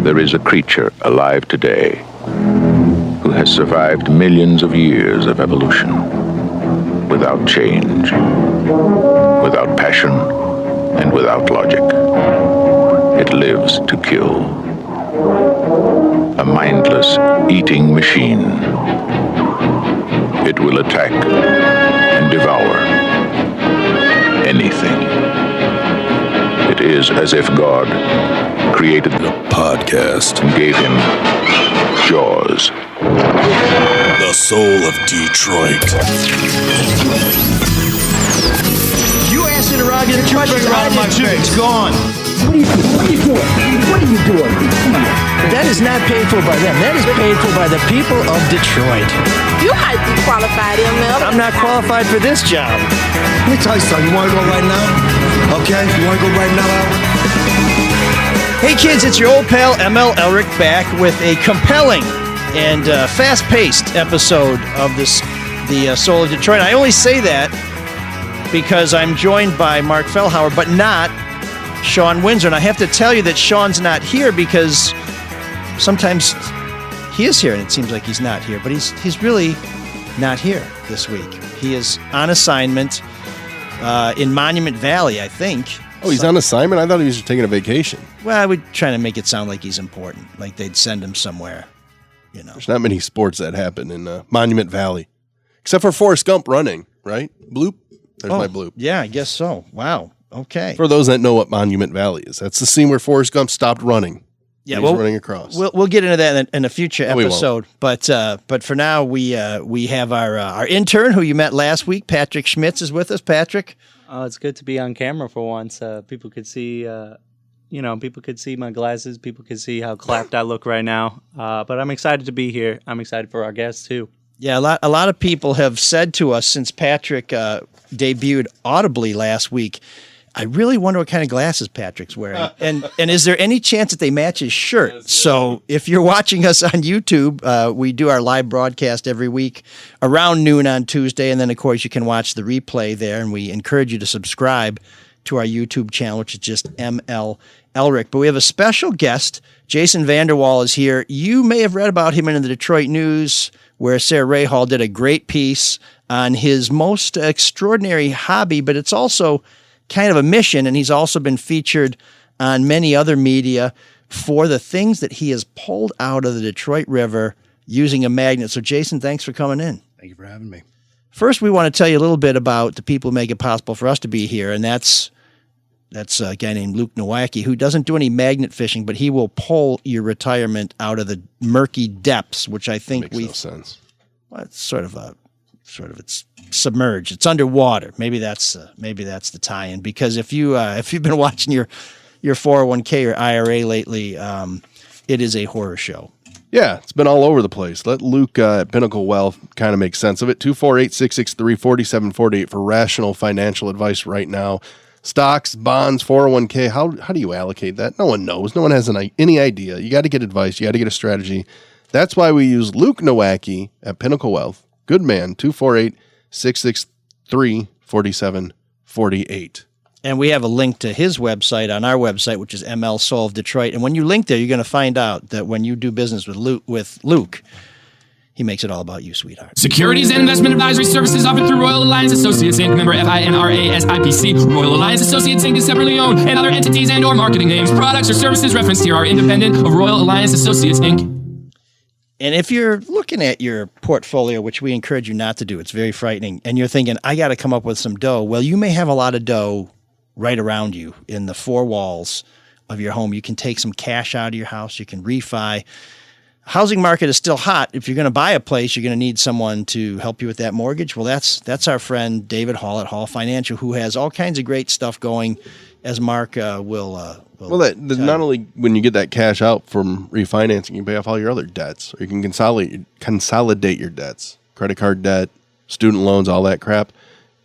There is a creature alive today who has survived millions of years of evolution without change, without passion, and without logic. It lives to kill. A mindless eating machine. It will attack and devour anything. It is as if God created the podcast and gave him jaws. The soul of Detroit. You asked interrogative questions around my face. It's gone. What are you doing? What are you doing? That is not paid for by them. That is paid for by the people of Detroit. You might be qualified, ML. I'm not qualified for this job. Let me tell you something. You want to go right now? Okay? You want to go right now, Albert? Hey kids, it's your old pal ML Elric back with a compelling and fast-paced episode of the Soul of Detroit. I only say that because I'm joined by Mark Fellhauer, but not Shawn Windsor. And I have to tell you that Shawn's not here because sometimes he is here and it seems like he's not here, but he's really not here this week. He is on assignment in Monument Valley, I think. Oh, he's on assignment? I thought he was just taking a vacation. Well, I would try to make it sound like he's important, like they'd send him somewhere, you know. There's not many sports that happen in Monument Valley, except for Forrest Gump running, right? Bloop. There's my bloop. Yeah, I guess so. Wow. Okay. For those that know what Monument Valley is, that's the scene where Forrest Gump stopped running. Yeah, he's running across. We'll get into that in a future episode. But for now, we have our intern who you met last week, Patrick Schmitz, is with us. Patrick. Oh, it's good to be on camera for once. People could see, people could see my glasses. People could see how clapped I look right now. But I'm excited to be here. I'm excited for our guests too. Yeah, a lot of people have said to us since Patrick debuted audibly last week, I really wonder what kind of glasses Patrick's wearing. And is there any chance that they match his shirt? Yes, so if you're watching us on YouTube, we do our live broadcast every week around noon on Tuesday. And then, of course, you can watch the replay there. And we encourage you to subscribe to our YouTube channel, which is just ML Elric. But we have a special guest. Jason Vanderwal is here. You may have read about him in the Detroit News, where Sarah Rahal did a great piece on his most extraordinary hobby, but it's also kind of a mission, and he's also been featured on many other media for the things that he has pulled out of the Detroit River using a magnet. So, Jason, thanks for coming in. Thank you for having me. First, we want to tell you a little bit about the people who make it possible for us to be here, and that's a guy named Luke Nowacki, who doesn't do any magnet fishing, but he will pull your retirement out of the murky depths, which I think makes no sense. Well, it's sort of it's submerged. It's underwater. Maybe that's the tie-in. Because if you've been watching your 401k or IRA lately, it is a horror show. Yeah, it's been all over the place. Let Luke at Pinnacle Wealth kind of make sense of it. 248-663-4748 for rational financial advice right now. Stocks, bonds, 401k. How do you allocate that? No one knows. No one has any idea. You got to get advice. You got to get a strategy. That's why we use Luke Nowacki at Pinnacle Wealth. Good man. 248-663-4748. And we have a link to his website on our website, which is ML Soul of Detroit. And when you link there, you're going to find out that when you do business with Luke, he makes it all about you, sweetheart. Securities and investment advisory services offered through Royal Alliance Associates Inc. Member FINRA SIPC. Royal Alliance Associates Inc. is separately owned, and other entities and or marketing names, products, or services referenced here are independent of Royal Alliance Associates Inc. And if you're looking at your portfolio, which we encourage you not to do, it's very frightening, and you're thinking, I got to come up with some dough. Well, you may have a lot of dough right around you in the four walls of your home. You can take some cash out of your house. You can refi. Housing market is still hot. If you're going to buy a place, you're going to need someone to help you with that mortgage. Well, that's our friend David Hall at Hall Financial, who has all kinds of great stuff going, as Mark will not only when you get that cash out from refinancing, you can pay off all your other debts, or you can consolidate your debts, credit card debt, student loans, all that crap.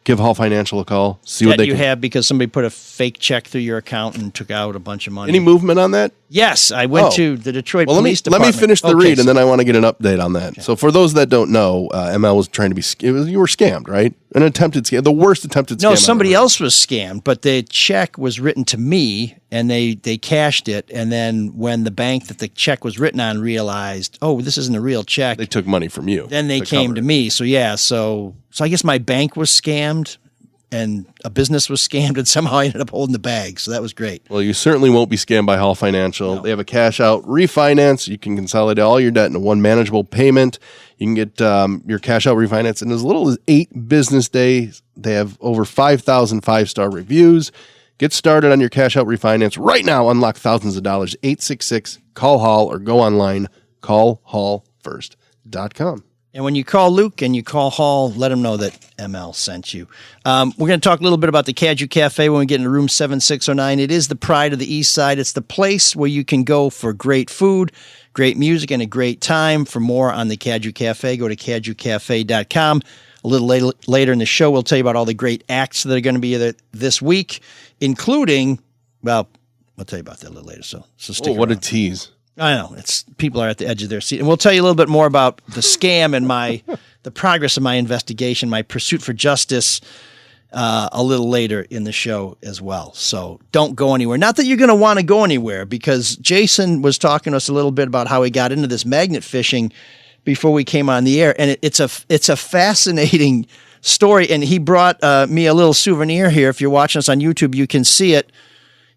Give Hall Financial a call. See what they have because somebody put a fake check through your account and took out a bunch of money. Any movement on that? Yes, I went to the Detroit Police Department. Let me finish the read, and then I want to get an update on that. Okay. So for those that don't know, ML was trying to be you were scammed, right? An attempted scam, the worst attempted scam. No, somebody else was scammed, but the check was written to me, and they cashed it. And then when the bank that the check was written on realized, oh, this isn't a real check, They took money from you. then they came to me. So yeah, so I guess my bank was scammed and a business was scammed, and somehow I ended up holding the bag. So that was great. Well, you certainly won't be scammed by Hall Financial. No. They have a cash out refinance. You can consolidate all your debt into one manageable payment. You can get your cash out refinance in as little as 8 business days. They have over 5,000 5-star reviews. Get started on your cash out refinance right now. Unlock thousands of dollars. 866-CALL-HALL or go online, callhallfirst.com. And when you call Luke and you call Hall, let him know that ML sent you. We're going to talk a little bit about the Caju Cafe when we get into room 7609. It is the pride of the East Side. It's the place where you can go for great food, great music, and a great time. For more on the Caju Cafe, go to cajucafe.com. A little later in the show, we'll tell you about all the great acts that are going to be there this week, including, well, I'll tell you about that a little later. So stick What a around. tease. I know, people are at the edge of their seat. And we'll tell you a little bit more about the scam and the progress of my investigation, my pursuit for justice, a little later in the show as well. So don't go anywhere. Not that you're going to want to go anywhere, because Jason was talking to us a little bit about how he got into this magnet fishing before we came on the air. And it's a fascinating story. And he brought me a little souvenir here. If you're watching us on YouTube, you can see it.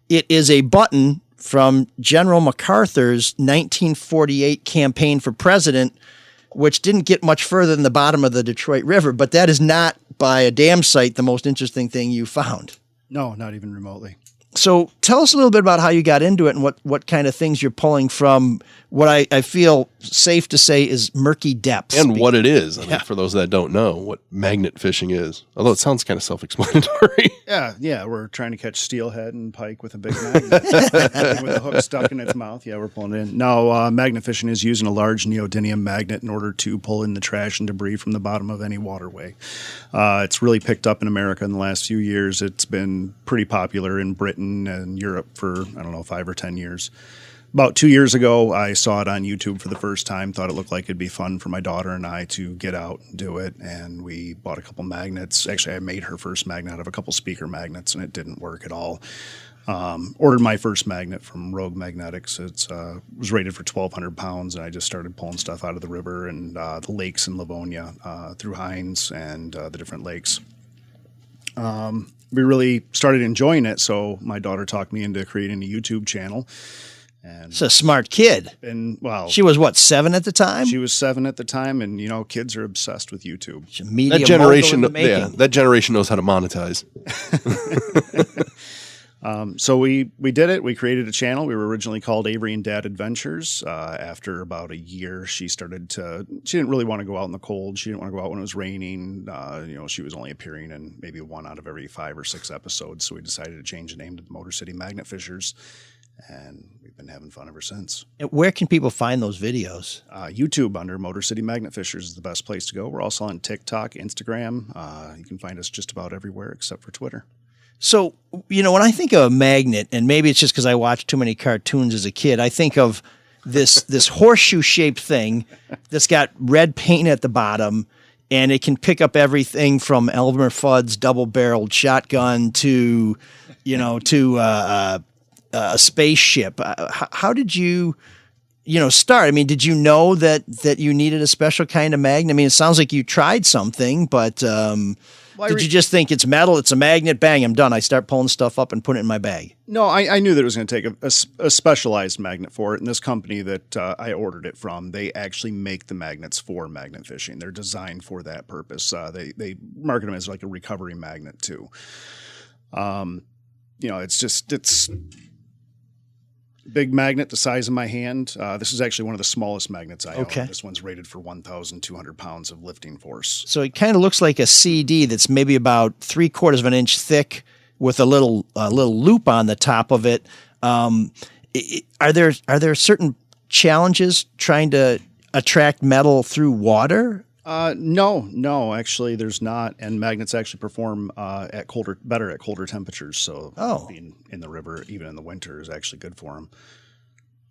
It is a button from General MacArthur's 1948 campaign for president, which didn't get much further than the bottom of the Detroit River. But that is not, by a damn sight, the most interesting thing you found. No, not even remotely. So tell us a little bit about how you got into it and what kind of things you're pulling from what I feel safe to say is murky depths. And what it is. I mean, for those that don't know what magnet fishing is, although it sounds kind of self-explanatory. Yeah, we're trying to catch steelhead and pike with a big magnet with a hook stuck in its mouth. Yeah, we're pulling it in. No, magnet fishing is using a large neodymium magnet in order to pull in the trash and debris from the bottom of any waterway. It's really picked up in America in the last few years. It's been pretty popular in Britain and Europe for, 5 or 10 years. About 2 years ago, I saw it on YouTube for the first time, thought it looked like it'd be fun for my daughter and I to get out and do it, and we bought a couple magnets. Actually, I made her first magnet out of a couple speaker magnets, and it didn't work at all. Ordered my first magnet from Rogue Magnetics. It was rated for 1,200 pounds, and I just started pulling stuff out of the river and the lakes in Livonia through Hines and the different lakes. We really started enjoying it, so my daughter talked me into creating a YouTube channel. And it's a smart kid. And well, she was what, 7 at the time? She was 7 at the time, and kids are obsessed with YouTube. That generation, that generation knows how to monetize. So we did it. We created a channel. We were originally called Avery and Dad Adventures. After about a year, she didn't really want to go out in the cold. She didn't want to go out when it was raining. She was only appearing in maybe 1 out of every 5 or 6 episodes. So we decided to change the name to the Motor City Magnet Fishers. And we've been having fun ever since. And where can people find those videos? YouTube under Motor City Magnet Fishers is the best place to go. We're also on TikTok, Instagram. You can find us just about everywhere except for Twitter. So, when I think of a magnet, and maybe it's just because I watched too many cartoons as a kid, I think of this horseshoe-shaped thing that's got red paint at the bottom, and it can pick up everything from Elmer Fudd's double-barreled shotgun to a spaceship. How did you, start? I mean, did you know that you needed a special kind of magnet? I mean, it sounds like you tried something, but did you just think it's metal, it's a magnet, bang, I'm done. I start pulling stuff up and putting it in my bag. No, I knew that it was going to take a specialized magnet for it. And this company that I ordered it from, they actually make the magnets for magnet fishing. They're designed for that purpose. They market them as like a recovery magnet too. It's big magnet the size of my hand. This is actually one of the smallest magnets I own. This one's rated for 1,200 pounds of lifting force. So it kind of looks like a CD that's maybe about 3/4 of an inch thick with a little loop on the top of it. Are there certain challenges trying to attract metal through water? No, actually there's not. And magnets actually perform better at colder temperatures. So being in the river, even in the winter, is actually good for them.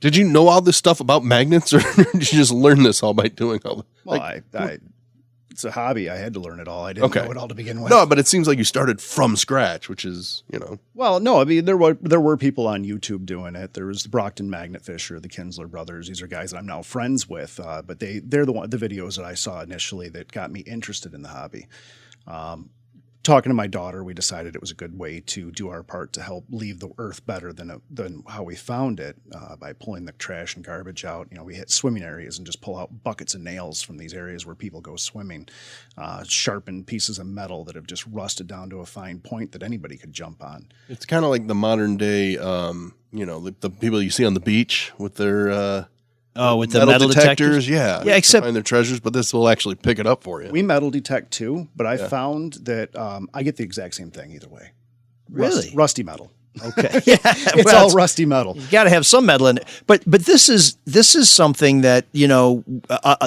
Did you know all this stuff about magnets, or did you just learn this all by doing all that? Well, It's a hobby. I had to learn it all. I didn't know it all to begin with. No, but it seems like you started from scratch, which is, Well, no, I mean there were people on YouTube doing it. There was the Brockton Magnet Fisher, the Kinsler brothers. These are guys that I'm now friends with, but they're the videos that I saw initially that got me interested in the hobby. Talking to my daughter, we decided it was a good way to do our part to help leave the earth better than how we found it by pulling the trash and garbage out. We hit swimming areas and just pull out buckets of nails from these areas where people go swimming, sharpen pieces of metal that have just rusted down to a fine point that anybody could jump on. It's kind of like the modern day, the people you see on the beach with their with the metal detectors? Yeah, except find their treasures, but this will actually pick it up for you. We metal detect too, but I found that I get the exact same thing either way. Really? Rusty metal. Okay. Yeah, it's all rusty metal. You got to have some metal in it. But this is something that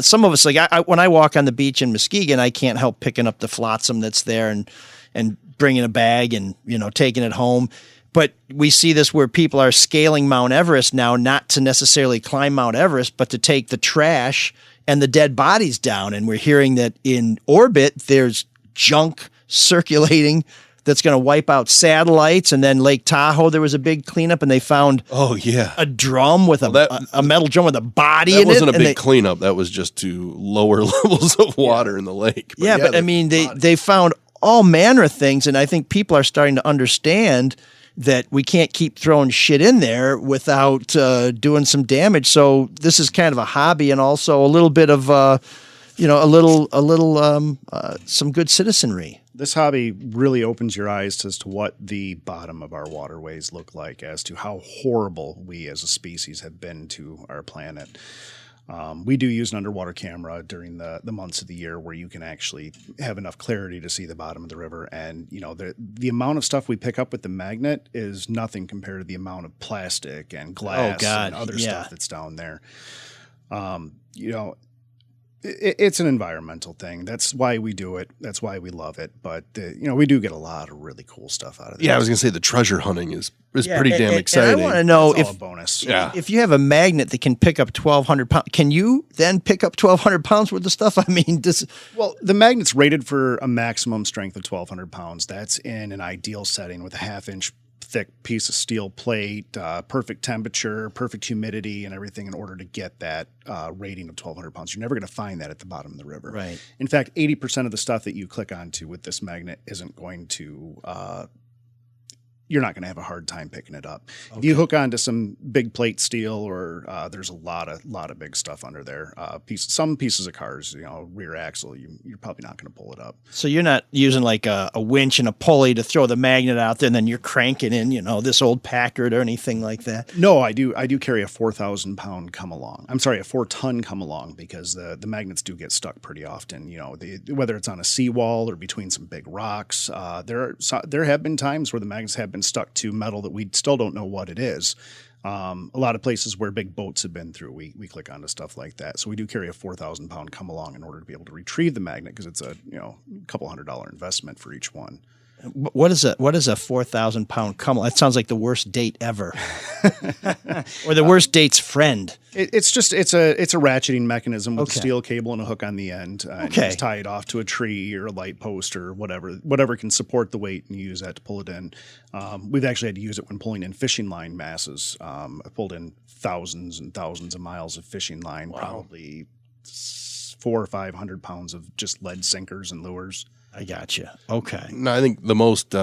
some of us like. When I walk on the beach in Muskegon, I can't help picking up the flotsam that's there and bringing a bag and taking it home. But we see this where people are scaling Mount Everest now, not to necessarily climb Mount Everest, but to take the trash and the dead bodies down. And we're hearing that in orbit, there's junk circulating that's going to wipe out satellites. And then Lake Tahoe, there was a big cleanup, and they found a drum with a metal drum with a body in it. That wasn't a big cleanup. That was just to lower levels of water in the lake. But but I mean, they found all manner of things, and I think people are starting to understand that we can't keep throwing shit in there without doing some damage. So this is kind of a hobby, and also a little bit of some good citizenry. This hobby really opens your eyes as to what the bottom of our waterways look like, as to how horrible we as a species have been to our planet. We do use an underwater camera during the months of the year where you can actually have enough clarity to see the bottom of the river. And, the amount of stuff we pick up with the magnet is nothing compared to the amount of plastic and glass and other stuff that's down there. It's an environmental thing. That's why we do it. That's why we love it. But, we do get a lot of really cool stuff out of it. Yeah, I was going to say the treasure hunting is pretty damn exciting. And I want to know if a bonus. If you have a magnet that can pick up 1,200 pounds, can you then pick up 1,200 pounds worth of stuff? I mean, well, the magnet's rated for a maximum strength of 1,200 pounds. That's in an ideal setting with a 1/2-inch thick piece of steel plate, perfect temperature, perfect humidity, and everything in order to get that rating of 1,200 pounds. You're never going to find that at the bottom of the river. Right. In fact, 80% of the stuff that you click onto with this magnet isn't going to you're not going to have a hard time picking it up. Okay. If you hook onto some big plate steel, or there's a lot of big stuff under there. Some pieces of cars, rear axle, you're probably not going to pull it up. So you're not using like a winch and a pulley to throw the magnet out there, and then you're cranking in, this old Packard or anything like that. No, I do carry a 4,000 pound come along. I'm sorry, a 4-ton come along, because the magnets do get stuck pretty often. Whether it's on a seawall or between some big rocks. There have been times where the magnets have been stuck to metal that we still don't know what it is. A lot of places where big boats have been through, we click onto stuff like that. So we do carry a 4,000 pound come along in order to be able to retrieve the magnet, because it's a couple $100 investment for each one. What is a 4,000 pound come? That sounds like the worst date ever, or the worst date's friend. It's a ratcheting mechanism with a steel cable and a hook on the end. And you just tie it off to a tree or a light post or whatever can support the weight, and you use that to pull it in. We've actually had to use it when pulling in fishing line masses. I pulled in thousands and thousands of miles of fishing line, probably 400 or 500 pounds of just lead sinkers and lures. I gotcha. Okay. No, I think the most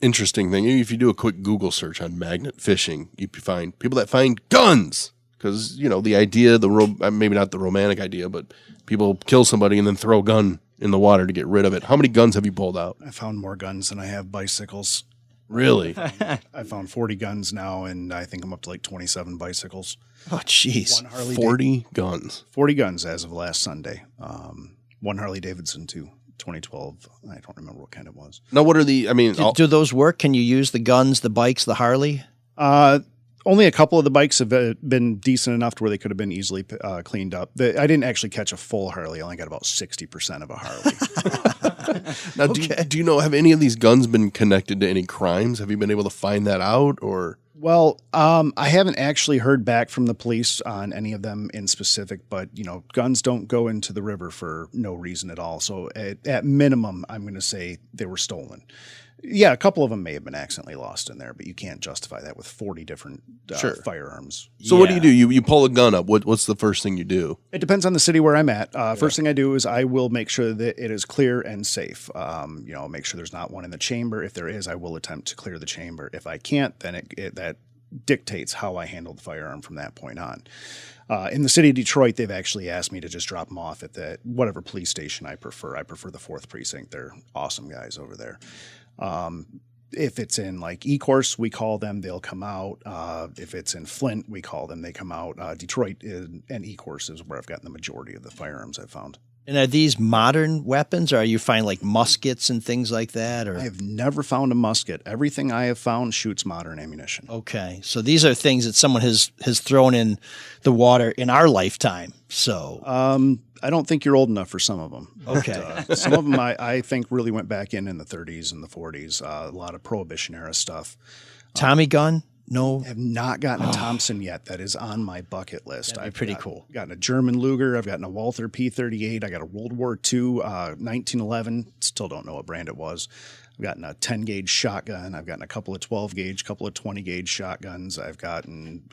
interesting thing, if you do a quick Google search on magnet fishing, you find people that find guns. Because, the idea, maybe not the romantic idea, but people kill somebody and then throw a gun in the water to get rid of it. How many guns have you pulled out? I found more guns than I have bicycles. Really? I found 40 guns now, and I think I'm up to like 27 bicycles. Oh, jeez. 40 guns. 40 guns as of last Sunday. One Harley Davidson, too. 2012. I don't remember what kind it was. Now, what are the, do those work? Can you use the guns, the bikes, the Harley? Only a couple of the bikes have been decent enough to where they could have been easily cleaned up. I didn't actually catch a full Harley. I only got about 60% of a Harley. Now, do you know, have any of these guns been connected to any crimes? Have you been able to find that out, or? Well, I haven't actually heard back from the police on any of them in specific, but guns don't go into the river for no reason at all. So at minimum, I'm going to say they were stolen. Yeah, a couple of them may have been accidentally lost in there, but you can't justify that with 40 different firearms. So what do? You pull a gun up. What's the first thing you do? It depends on the city where I'm at. First thing I do is I will make sure that it is clear and safe. Make sure there's not one in the chamber. If there is, I will attempt to clear the chamber. If I can't, then that dictates how I handle the firearm from that point on. In the city of Detroit, they've actually asked me to just drop them off at whatever police station I prefer. I prefer the 4th Precinct. They're awesome guys over there. If it's in like E-Course, we call them, they'll come out. If it's in Flint, we call them, they come out. Detroit and E-Course is where I've gotten the majority of the firearms I've found. And are these modern weapons, or are you finding like muskets and things like that? Or I have never found a musket. Everything I have found shoots modern ammunition. Okay, so these are things that someone has thrown in the water in our lifetime. So I don't think you're old enough for some of them. Okay. But, some of them I think really went back in the 30s and the 40s. A lot of Prohibition era stuff. Tommy gun? No. I have not gotten a Thompson yet. That is on my bucket list. That'd be pretty cool. Gotten a German Luger. I've gotten a Walther P38. I got a World War II 1911. Still don't know what brand it was. I've gotten a 10-gauge shotgun. I've gotten a couple of 12-gauge, couple of 20-gauge shotguns. I've gotten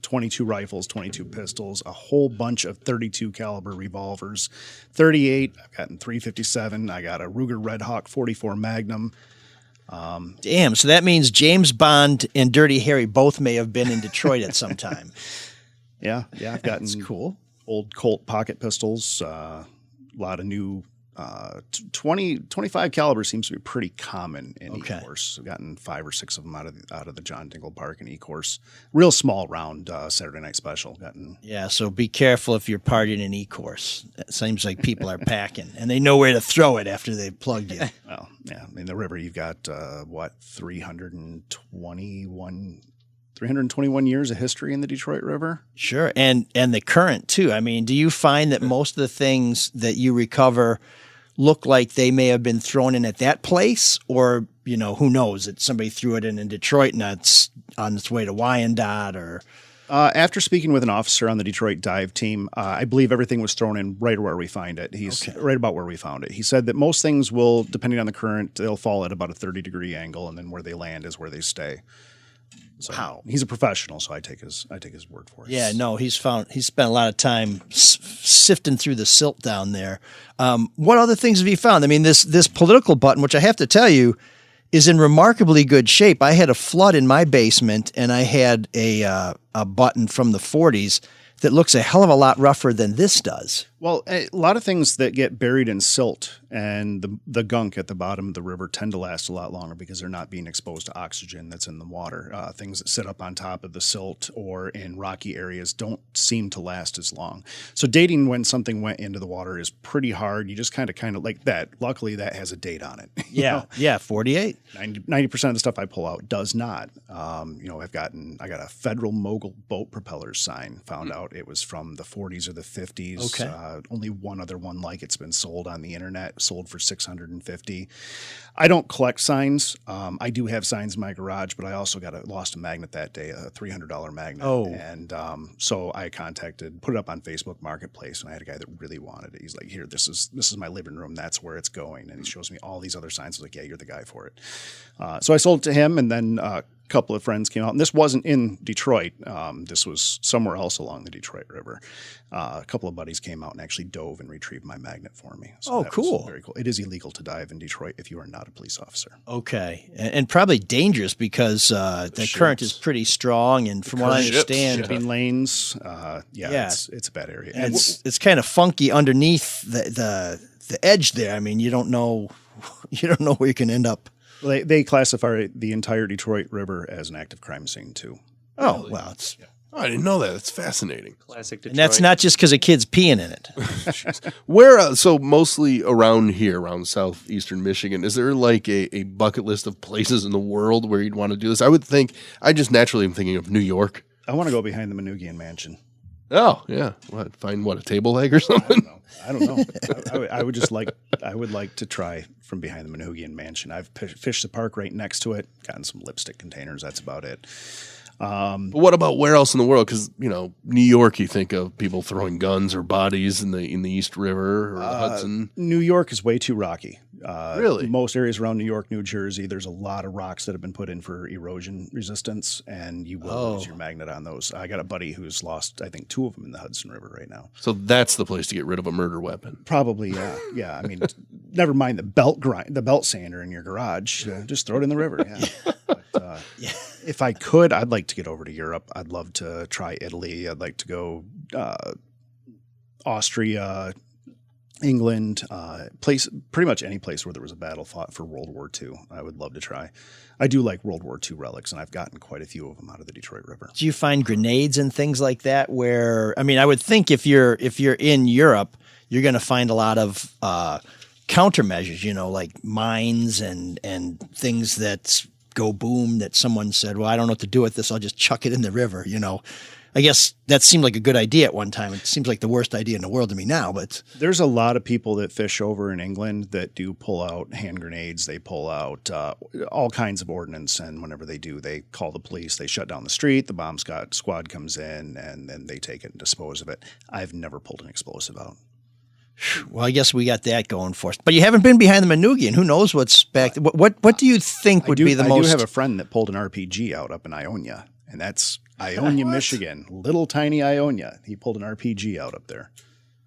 22 rifles, 22 pistols, a whole bunch of 32 caliber revolvers, 38. I've gotten 357. I got a Ruger Red Hawk 44 Magnum. Damn, so that means James Bond and Dirty Harry both may have been in Detroit at some time. Yeah, I've gotten cool. Old Colt pocket pistols, a lot of new 25 caliber seems to be pretty common in E-Course. I've gotten 5 or 6 of them out of the John Dingle Park in E-Course. Real small round Saturday night special. Yeah, so be careful if you're partying in E-Course. It seems like people are packing, and they know where to throw it after they've plugged you. Well, yeah, in the river you've got 321 years of history in the Detroit River. Sure, and the current too. I mean, do you find that most of the things that you recover look like they may have been thrown in at that place, or who knows, that somebody threw it in Detroit and it's on its way to Wyandotte? Or after speaking with an officer on the Detroit dive team, I believe everything was thrown in right where we find it. He's right about where we found it. He said that most things will, depending on the current, they'll fall at about a 30-degree angle, and then where they land is where they stay. So wow. He's a professional, so I take his word for it. Yeah, no, he's spent a lot of time sifting through the silt down there. What other things have you found? I mean, this political button, which I have to tell you, is in remarkably good shape. I had a flood in my basement, and I had a button from the 40s that looks a hell of a lot rougher than this does. Well, a lot of things that get buried in silt and the gunk at the bottom of the river tend to last a lot longer because they're not being exposed to oxygen that's in the water. Things that sit up on top of the silt or in rocky areas don't seem to last as long. So dating when something went into the water is pretty hard. You just kind of like that. Luckily, that has a date on it. Yeah, 48. 90% of the stuff I pull out does not. I got a Federal Mogul boat propellers sign. Found out it was from the 40s or the 50s. Okay. Only one other one like it's been sold on the internet, sold for $650. I don't collect signs. I do have signs in my garage, but I also lost a magnet that day, a $300 magnet. Oh. And so I put it up on Facebook Marketplace, and I had a guy that really wanted it. He's like, here, this is my living room. That's where it's going. And he shows me all these other signs. I was like, yeah, you're the guy for it. So I sold it to him, and then couple of friends came out, and this wasn't in Detroit. This was somewhere else along the Detroit River. A couple of buddies came out and actually dove and retrieved my magnet for me. So that cool. was very cool. It is illegal to dive in Detroit if you are not a police officer. Okay. And probably dangerous because the current is pretty strong, and from what I understand, shipping lanes, it's a bad area. And it's kind of funky underneath the edge there. I mean, you don't know where you can end up. Well, they classify the entire Detroit River as an active crime scene too. Oh, well, I didn't know that. That's fascinating. Classic Detroit. And that's not just because a kid's peeing in it. Where, so mostly around here, around southeastern Michigan, is there like a bucket list of places in the world where you'd want to do this? I just naturally am thinking of New York. I want to go behind the Manoogian Mansion. Oh, yeah. Find a table leg or something? I don't know. I would like to try from behind the Manoogian Mansion. I've fished the park right next to it, gotten some lipstick containers. That's about it. But what about where else in the world? Because New York, you think of people throwing guns or bodies in the East River or the Hudson. New York is way too rocky. Really? Most areas around New York, New Jersey, there's a lot of rocks that have been put in for erosion resistance, and you will lose your magnet on those. I got a buddy who's lost, I think, 2 of them in the Hudson River right now. So that's the place to get rid of a murder weapon. Probably, yeah. Yeah, I mean, never mind the belt sander in your garage. Just throw it in the river, yeah. But, if I could, I'd like to get over to Europe. I'd love to try Italy. I'd like to go Austria, England, pretty much any place where there was a battle fought for World War II. I would love to try. I do like World War II relics, and I've gotten quite a few of them out of the Detroit River. Do you find grenades and things like that where, I mean, I would think if you're in Europe, you're going to find a lot of countermeasures, like mines and things that go boom that someone said, well, I don't know what to do with this. I'll just chuck it in the river, I guess that seemed like a good idea at one time. It seems like the worst idea in the world to me now, but there's a lot of people that fish over in England that do pull out hand grenades. They pull out all kinds of ordnance, and whenever they do, they call the police. They shut down the street. The bomb squad comes in, and then they take it and dispose of it. I've never pulled an explosive out. Well, I guess we got that going for us. But you haven't been behind the Manugian. Who knows what's back? What do you think would be the most? I do have a friend that pulled an RPG out up in Ionia, and that's Ionia, Michigan. Little tiny Ionia. He pulled an RPG out up there.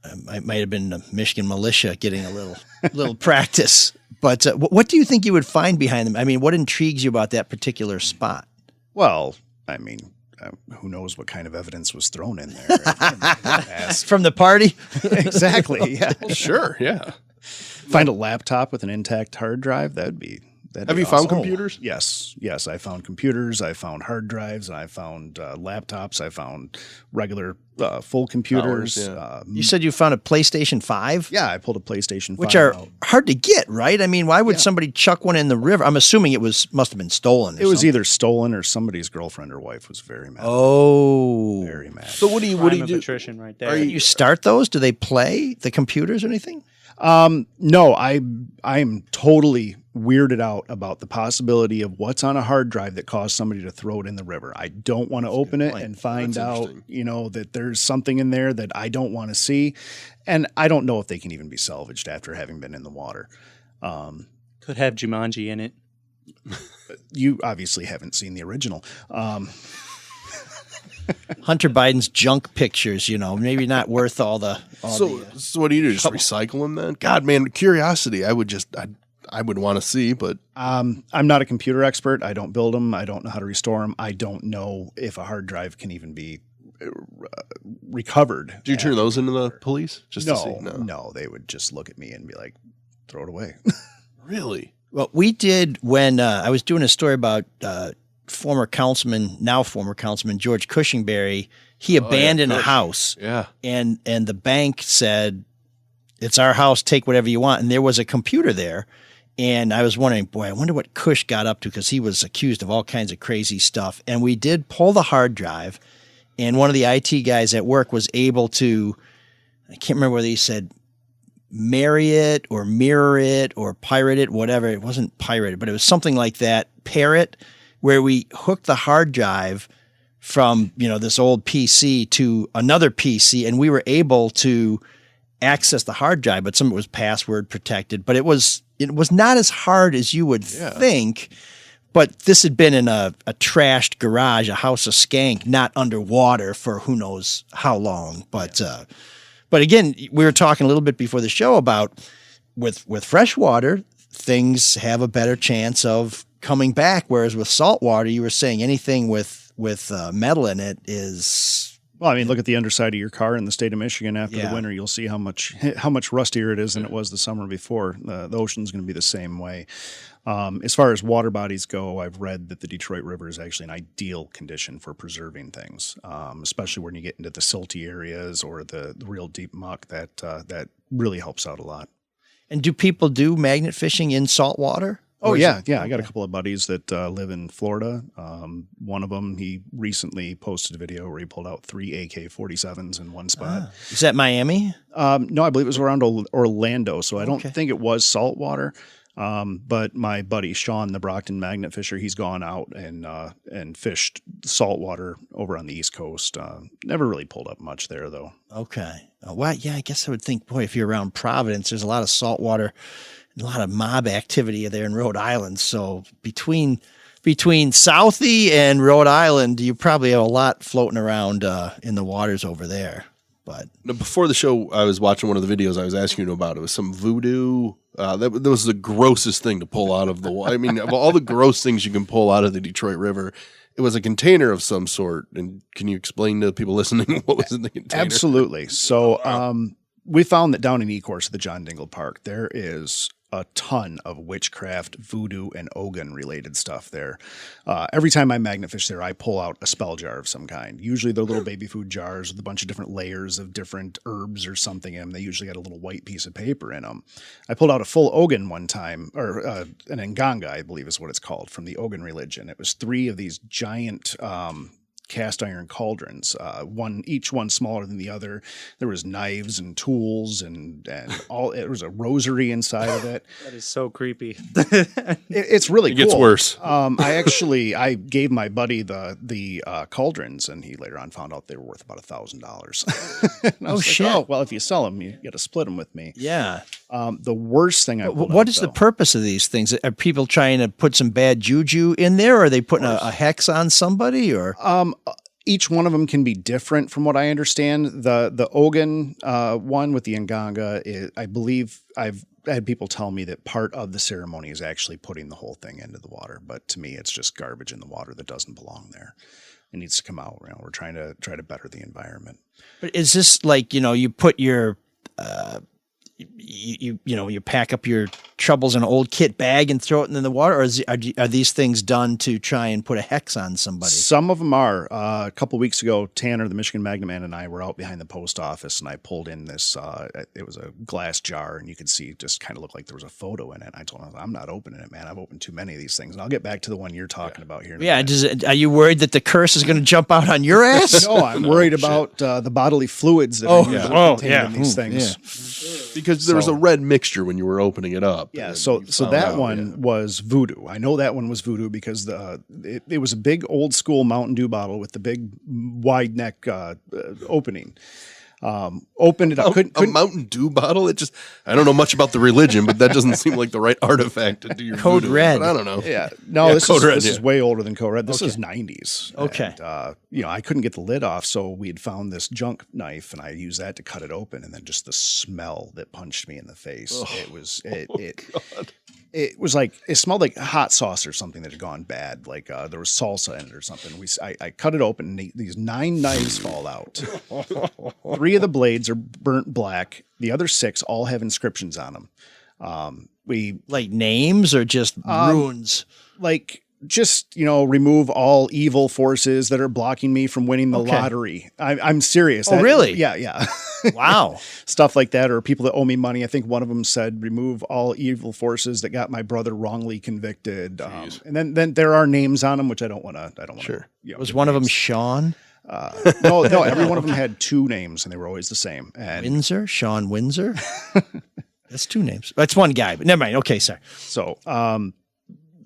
It might have been the Michigan militia getting a little practice. But what do you think you would find behind them? I mean, what intrigues you about that particular spot? Well, I mean, who knows what kind of evidence was thrown in there? From the party? Exactly, yeah. Sure, yeah. Find a laptop with an intact hard drive, that'd be Have you found computers? Yes. I found computers. I found hard drives. I found laptops. I found regular full computers. Towers, you said you found a PlayStation 5? Yeah, I pulled a PlayStation 5. Which are hard to get, right? I mean, why would somebody chuck one in the river? I'm assuming it must have been stolen. It was either stolen or somebody's girlfriend or wife was very mad. Oh. Very mad. So what do you do? Attrition right there. You start those? Do they play the computers or anything? No, I'm totally weirded out about the possibility of what's on a hard drive that caused somebody to throw it in the river. I don't want to open it and find out, that there's something in there that I don't want to see. And I don't know if they can even be salvaged after having been in the water. Could have Jumanji in it. You obviously haven't seen the original. Hunter Biden's junk pictures, maybe not worth all the. So what do you do? Just recycle them then? God, man, curiosity. I would want to see, but I'm not a computer expert. I don't build them. I don't know how to restore them. I don't know if a hard drive can even be recovered. Do you turn those into the police? To see? No, they would just look at me and be like, "Throw it away." Really? Well, we did when I was doing a story about former councilman George Cushingberry. He abandoned a house. Yeah. And the bank said, "It's our house, take whatever you want." And there was a computer there. And I was wondering, boy, I wonder what Cush got up to, because he was accused of all kinds of crazy stuff. And we did pull the hard drive, and one of the IT guys at work was able to, I can't remember whether he said marry it or mirror it or pirate it, whatever. It wasn't pirated, but it was something like that, parrot, where we hooked the hard drive from, this old PC to another PC, and we were able to access the hard drive, but some of it was password protected. But it was not as hard as you would think. But this had been in a trashed garage, a house of skank, not underwater for who knows how long. But again, we were talking a little bit before the show about with fresh water, things have a better chance of coming back, whereas with salt water, you were saying anything with metal in it is. Well, I mean, look at the underside of your car in the state of Michigan after the winter. You'll see how much rustier it is than it was the summer before. The ocean's going to be the same way. As far as water bodies go, I've read that the Detroit River is actually an ideal condition for preserving things, especially when you get into the silty areas or the real deep muck. That really helps out a lot. And do people do magnet fishing in salt water? Oh, yeah. I got a couple of buddies that live in Florida. One of them, he recently posted a video where he pulled out 3 AK-47s in one spot. Is that Miami? No, I believe it was around Orlando, so I don't think it was saltwater. But my buddy Shawn, the Brockton magnet fisher, he's gone out and fished saltwater over on the East Coast. Never really pulled up much there, though. Okay. Well, yeah, I guess I would think, boy, if you're around Providence, there's a lot of saltwater, a lot of mob activity there in Rhode Island. So between Southie and Rhode Island, you probably have a lot floating around in the waters over there. But before the show, I was watching one of the videos I was asking you about. It was some voodoo. That was the grossest thing to pull out of the water. I mean, of all the gross things you can pull out of the Detroit River, it was a container of some sort. And can you explain to the people listening what was in the container? Absolutely. So we found that down in E-Course at the John Dingle Park, there is a ton of witchcraft, voodoo, and Ogun related stuff there. Every time I magnet fish there, I pull out a spell jar of some kind. Usually they're little baby food jars with a bunch of different layers of different herbs or something in them. They usually got a little white piece of paper in them. I pulled out a full Ogun one time, or an Nganga, I believe is what it's called, from the Ogun religion. It was 3 of these giant cast iron cauldrons, each one smaller than the other. There was knives and tools and all. There was a rosary inside of it. That is so creepy. It's really cool. It gets worse. I gave my buddy the cauldrons, and he later on found out they were worth about $1,000. Oh shit! Like, oh well, if you sell them, you got to split them with me. Yeah. The worst thing What is the purpose of these things? Are people trying to put some bad juju in there? Or are they putting a hex on somebody? Or each one of them can be different, from what I understand. The Ogun one with the Nganga, I believe I've had people tell me that part of the ceremony is actually putting the whole thing into the water. But to me, it's just garbage in the water that doesn't belong there. It needs to come out. We're trying to better the environment. But is this like, you put your you pack up your troubles in an old kit bag and throw it in the water, or are these things done to try and put a hex on somebody? Some of them are. A couple of weeks ago, Tanner, the Michigan Magnet Man, and I were out behind the post office, and I pulled in this. It was a glass jar, and you could see it just kind of looked like there was a photo in it. I told him, I'm not opening it, man. I've opened too many of these things. And I'll get back to the one you're talking about here. Yeah. Are you worried that the curse is going to jump out on your ass? No, I'm worried about the bodily fluids that are contained in these things. Yeah. Because there was a red mixture when you were opening it up. Yeah, so that one was voodoo. I know that one was voodoo because it was a big old school Mountain Dew bottle with the big wide neck opening. Opened it up. A Mountain Dew bottle? I don't know much about the religion, but that doesn't seem like the right artifact to do your Code voodoo. Red. But I don't know. Yeah, no, this is way older than Code Red. This is 90s. Okay. And, I couldn't get the lid off, so we had found this junk knife, and I used that to cut it open, and then just the smell that punched me in the face. God. It was like, it smelled like hot sauce or something that had gone bad. Like there was salsa in it or something. I cut it open and these 9 knives fall out. 3 of the blades are burnt black. The other 6 all have inscriptions on them. Like names or just runes? Like just, remove all evil forces that are blocking me from winning the lottery. I'm serious. Oh, really? Yeah. Wow. Stuff like that, or people that owe me money. I think one of them said, remove all evil forces that got my brother wrongly convicted. And then there are names on them, which I don't want to. Sure. Was one of them Shawn? No, every one of them had 2 names, and they were always the same. And Windsor? Shawn Windsor? That's 2 names. That's one guy, but never mind. Okay, sorry. So,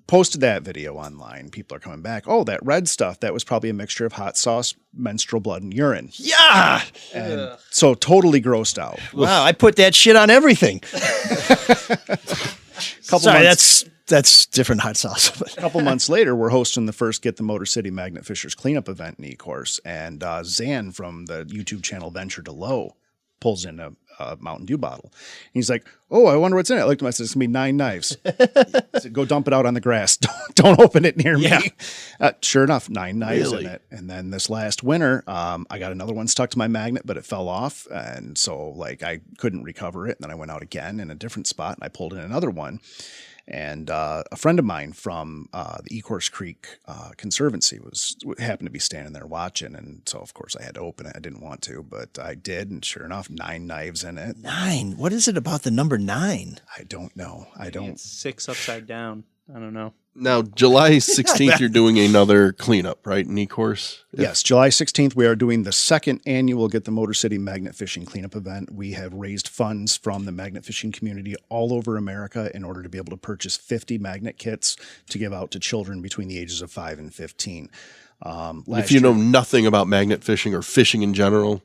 posted that video online. People are coming back. Oh, that red stuff, that was probably a mixture of hot sauce, menstrual blood, and urine. Yeah. And so totally grossed out. Wow, I put that shit on everything. That's different hot sauce. A couple months later, we're hosting the first Get the Motor City Magnet Fishers cleanup event in E-Course, and Zan from the YouTube channel Venture to Low pulls in a Mountain Dew bottle. And he's like, oh, I wonder what's in it. I looked at him, I said, it's going to be 9 knives. I said, go dump it out on the grass. Don't open it near me. Sure enough, 9 knives in it. And then this last winter, I got another one stuck to my magnet, but it fell off. And so I couldn't recover it. And then I went out again in a different spot and I pulled in another one. And a friend of mine from the Ecorse Creek Conservancy happened to be standing there watching, and so of course I had to open it. I didn't want to, but I did, and sure enough, 9 knives in it. 9? What is it about the number 9? I don't know. It's 6 upside down. I don't know. Now, July 16th, you're doing another cleanup, right? Knee course? Yes, July 16th, we are doing the second annual Get the Motor City Magnet Fishing Cleanup event. We have raised funds from the magnet fishing community all over America in order to be able to purchase 50 magnet kits to give out to children between the ages of 5 and 15. If you know nothing about magnet fishing or fishing in general,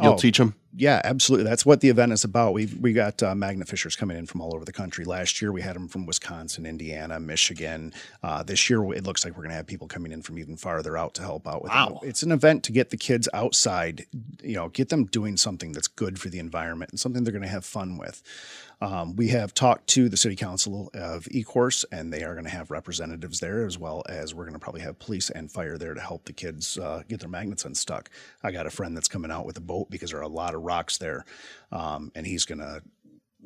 you'll teach them? Yeah, absolutely. That's what the event is about. We got magnet fishers coming in from all over the country. Last year, we had them from Wisconsin, Indiana, Michigan. This year, it looks like we're going to have people coming in from even farther out to help out with it. It's an event to get the kids outside, get them doing something that's good for the environment and something they're going to have fun with. We have talked to the City Council of Ecorse, and they are going to have representatives there, as well as we're going to probably have police and fire there to help the kids get their magnets unstuck. I got a friend that's coming out with a boat because there are a lot of rocks there, and he's going to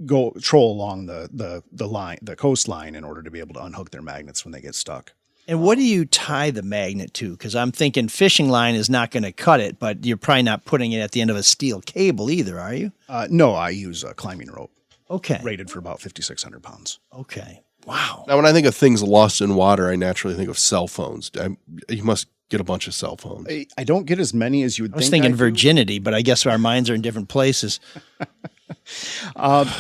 go troll along the coastline in order to be able to unhook their magnets when they get stuck. And what do you tie the magnet to? Because I'm thinking fishing line is not going to cut it, but you're probably not putting it at the end of a steel cable either, are you? No, I use a climbing rope. Okay. Rated for about 5,600 pounds. Okay. Wow. Now, when I think of things lost in water, I naturally think of cell phones. You must get a bunch of cell phones. I don't get as many as you would think. I was thinking virginity, but I guess our minds are in different places.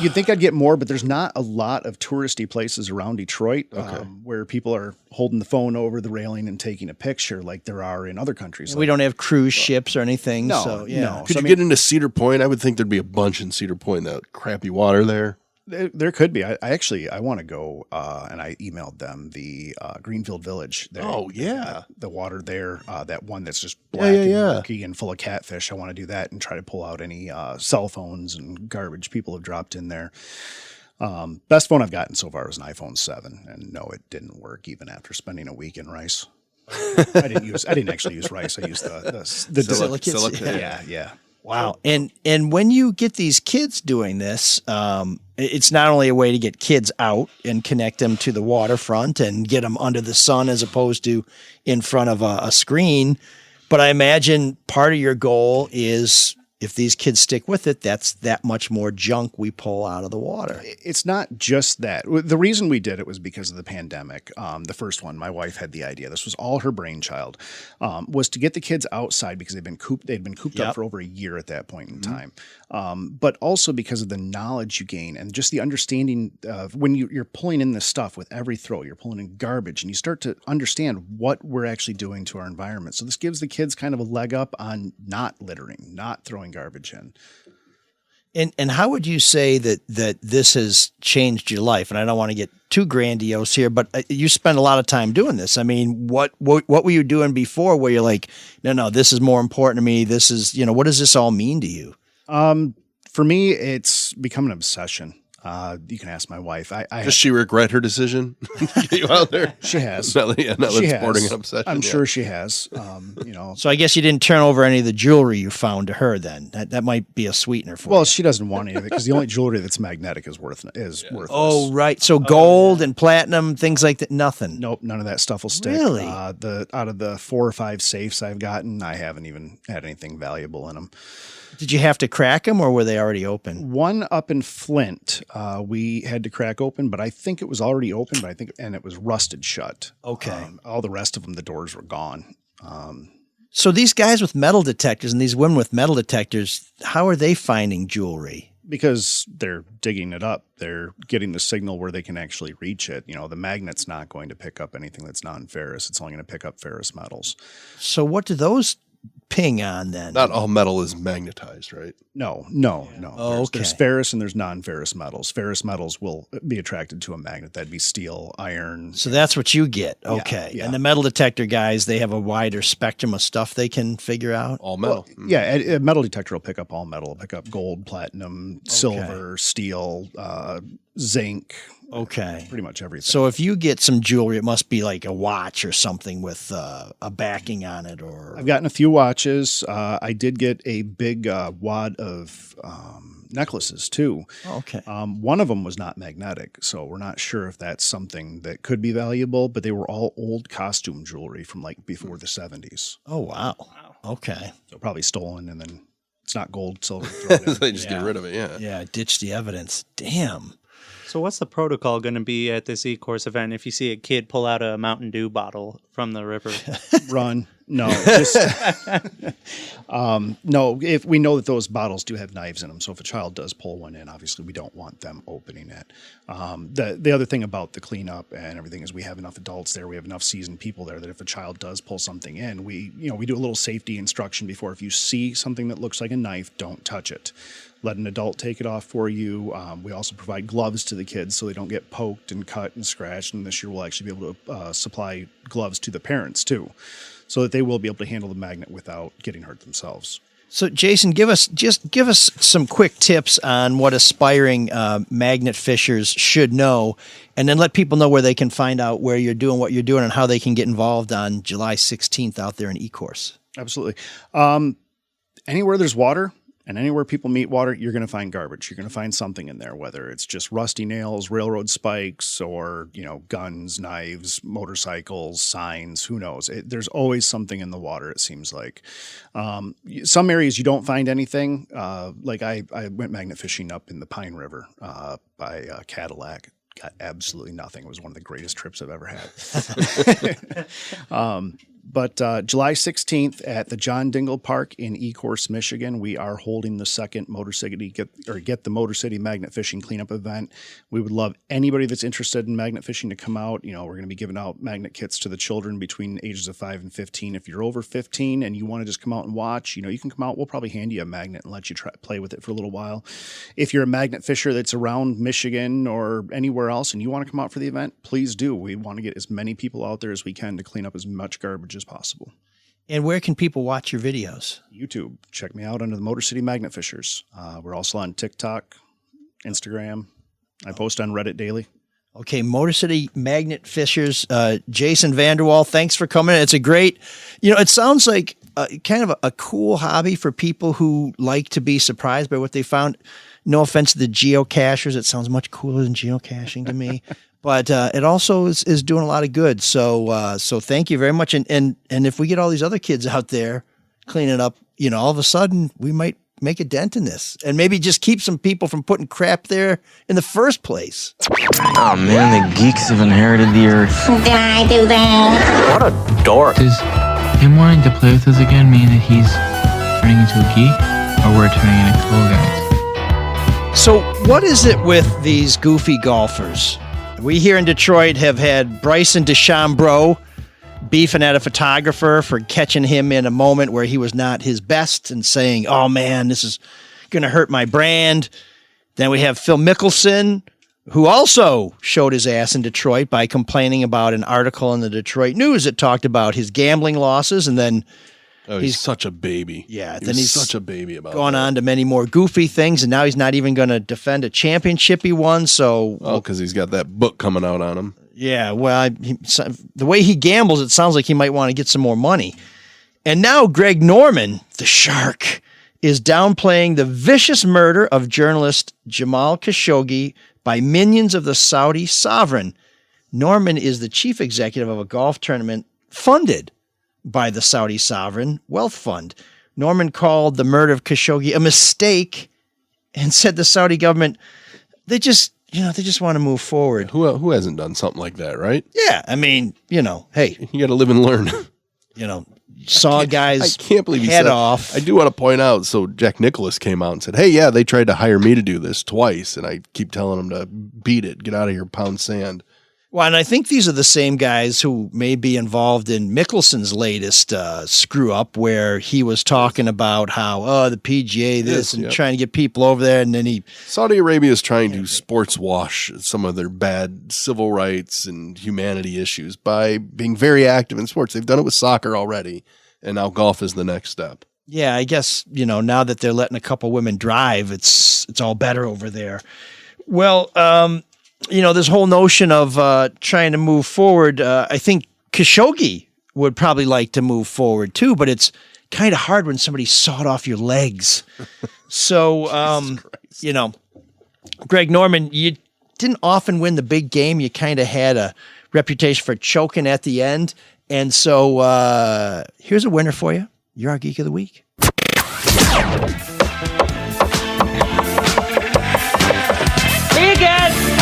You'd think I'd get more, but there's not a lot of touristy places around Detroit where people are holding the phone over the railing and taking a picture like there are in other countries. We don't have cruise ships or anything. No, so, yeah. no. Could you get into Cedar Point? I would think there'd be a bunch in Cedar Point, that crappy water there. There could be. I want to go, and I emailed them the Greenfield Village. Oh, yeah. The water there, that one that's just black and murky and full of catfish. I want to do that and try to pull out any cell phones and garbage people have dropped in there. Best phone I've gotten so far was an iPhone 7, and no, it didn't work even after spending a week in Rice. I didn't actually use Rice. I used the silicates. Yeah. Wow. And when you get these kids doing this, it's not only a way to get kids out and connect them to the waterfront and get them under the sun as opposed to in front of a screen, but I imagine part of your goal is if these kids stick with it, that's that much more junk we pull out of the water. It's not just that. The reason we did it was because of the pandemic. The first one, my wife had the idea. This was all her brainchild, was to get the kids outside because they'd been cooped up for over a year at that point in time. But also because of the knowledge you gain and just the understanding of when you're pulling in this stuff with every throw, you're pulling in garbage and you start to understand what we're actually doing to our environment. So this gives the kids kind of a leg up on not littering, not throwing garbage in. And how would you say that this has changed your life? And I don't want to get too grandiose here, but you spend a lot of time doing this. I mean, what were you doing before where you're like, no, this is more important to me. This is, what does this all mean to you? For me, it's become an obsession. You can ask my wife. Does she regret her decision to get you out there? She has. Not sporting an obsession. I'm sure she has. So I guess you didn't turn over any of the jewelry you found to her then. That might be a sweetener for you. Well, she doesn't want any of it because the only jewelry that's magnetic is worthless. Oh, right. So gold and platinum, things like that, nothing. Nope, none of that stuff will stick. Really? Out of the 4 or 5 safes I've gotten, I haven't even had anything valuable in them. Did you have to crack them or were they already open? One up in Flint, we had to crack open, but I think it was already open, and it was rusted shut. Okay. All the rest of them, the doors were gone. So these guys with metal detectors and these women with metal detectors, how are they finding jewelry? Because they're digging it up. They're getting the signal where they can actually reach it. The magnet's not going to pick up anything that's non-ferrous. It's only going to pick up ferrous metals. So what do those ping on then? Not all metal is magnetized, right? No. Oh, There's ferrous and there's non-ferrous metals. Ferrous metals will be attracted to a magnet. That'd be steel, iron. So that's what you get. Okay. Yeah. And the metal detector guys, they have a wider spectrum of stuff they can figure out? All metal. Well, yeah, a metal detector will pick up all metal. It'll pick up gold, platinum, silver, steel, zinc. Okay. Pretty much everything. So if you get some jewelry, it must be like a watch or something with a backing on it, or I've gotten a few watches. I did get a big wad of necklaces too. Okay. One of them was not magnetic, so we're not sure if that's something that could be valuable, but they were all old costume jewelry from like before the 70s. Oh, wow. Okay. So probably stolen, and then it's not gold, silver. Throw it in. They just get rid of it, yeah. Yeah, ditch the evidence. Damn. So what's the protocol going to be at this e-course event if you see a kid pull out a Mountain Dew bottle from the river? Run. No, just no. If we know that those bottles do have knives in them, so if a child does pull one in, obviously we don't want them opening it. The other thing about the cleanup and everything is we have enough adults there, we have enough seasoned people there that if a child does pull something in, we do a little safety instruction before. If you see something that looks like a knife, don't touch it. Let an adult take it off for you. We also provide gloves to the kids so they don't get poked and cut and scratched. And this year we'll actually be able to supply gloves to the parents too, so that they will be able to handle the magnet without getting hurt themselves. So, Jason, give us some quick tips on what aspiring magnet fishers should know, and then let people know where they can find out where you're doing what you're doing and how they can get involved on July 16th out there in E-Course. Absolutely. Anywhere there's water and anywhere people meet water, you're going to find garbage. You're going to find something in there, whether it's just rusty nails, railroad spikes, or, guns, knives, motorcycles, signs, who knows? There's always something in the water, it seems like. Some areas you don't find anything. Like I went magnet fishing up in the Pine River by Cadillac. Got absolutely nothing. It was one of the greatest trips I've ever had. But July 16th at the John Dingle Park in Ecorse, Michigan, we are holding the second Motor City Get the Motor City Magnet Fishing Cleanup event. We would love anybody that's interested in magnet fishing to come out. We're going to be giving out magnet kits to the children between ages of 5 and 15. If you're over 15 and you want to just come out and watch, you can come out. We'll probably hand you a magnet and let you play with it for a little while. If you're a magnet fisher that's around Michigan or anywhere else and you want to come out for the event, please do. We want to get as many people out there as we can to clean up as much garbage as possible. And where can people watch your videos? YouTube. Check me out under the Motor City Magnet Fishers. We're also on TikTok, Instagram. I post on Reddit daily. Okay, Motor City Magnet Fishers. Jason Vanderwal, thanks for coming. It's a great, it sounds like kind of a cool hobby for people who like to be surprised by what they found. No offense to the geocachers. It sounds much cooler than geocaching to me. But it also is doing a lot of good. So thank you very much. And if we get all these other kids out there cleaning up, all of a sudden we might make a dent in this and maybe just keep some people from putting crap there in the first place. Oh man, the geeks have inherited the earth. Did I do that? What a dork. Does him wanting to play with us again mean that he's turning into a geek, or we're turning into cool guys? So what is it with these goofy golfers? We here in Detroit have had Bryson DeChambeau beefing at a photographer for catching him in a moment where he was not his best and saying, oh man, this is going to hurt my brand. Then we have Phil Mickelson, who also showed his ass in Detroit by complaining about an article in the Detroit News that talked about his gambling losses. And then he's such a baby. Yeah, then he's such a baby about gone on to many more goofy things, and now he's not even going to defend a championship he won. So, because he's got that book coming out on him. Yeah, well, the way he gambles, it sounds like he might want to get some more money. And now Greg Norman, the shark, is downplaying the vicious murder of journalist Jamal Khashoggi by minions of the Saudi sovereign. Norman is the chief executive of a golf tournament funded by the Saudi Sovereign Wealth Fund. Norman called the murder of Khashoggi a mistake and said the Saudi government, they just want to move forward. Who hasn't done something like that, right? Yeah, I mean, hey. You got to live and learn. Saw a guy's I can't believe he head said, off. I do want to point out, so Jack Nicklaus came out and said, hey, yeah, they tried to hire me to do this twice, and I keep telling them to beat it, get out of here, pound sand. Well, and I think these are the same guys who may be involved in Mickelson's latest screw-up where he was talking about how, the PGA this and trying to get people over there, and then Saudi Arabia is trying to sports wash some of their bad civil rights and humanity issues by being very active in sports. They've done it with soccer already, and now golf is the next step. Yeah, I guess, now that they're letting a couple women drive, it's all better over there. Well, this whole notion of trying to move forward, I think Khashoggi would probably like to move forward too, but it's kind of hard when somebody sawed off your legs. So, Greg Norman, you didn't often win the big game. You kind of had a reputation for choking at the end. And so here's a winner for you. You're our Geek of the Week. See you again.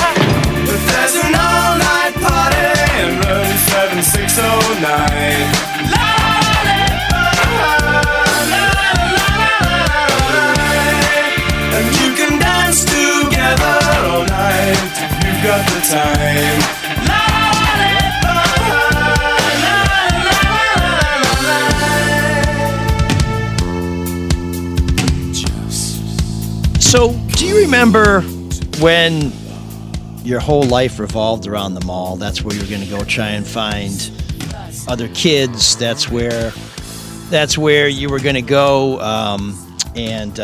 So, do you remember when your whole life revolved around the mall? That's where you're going to go try and find other kids. That's where you were going to go and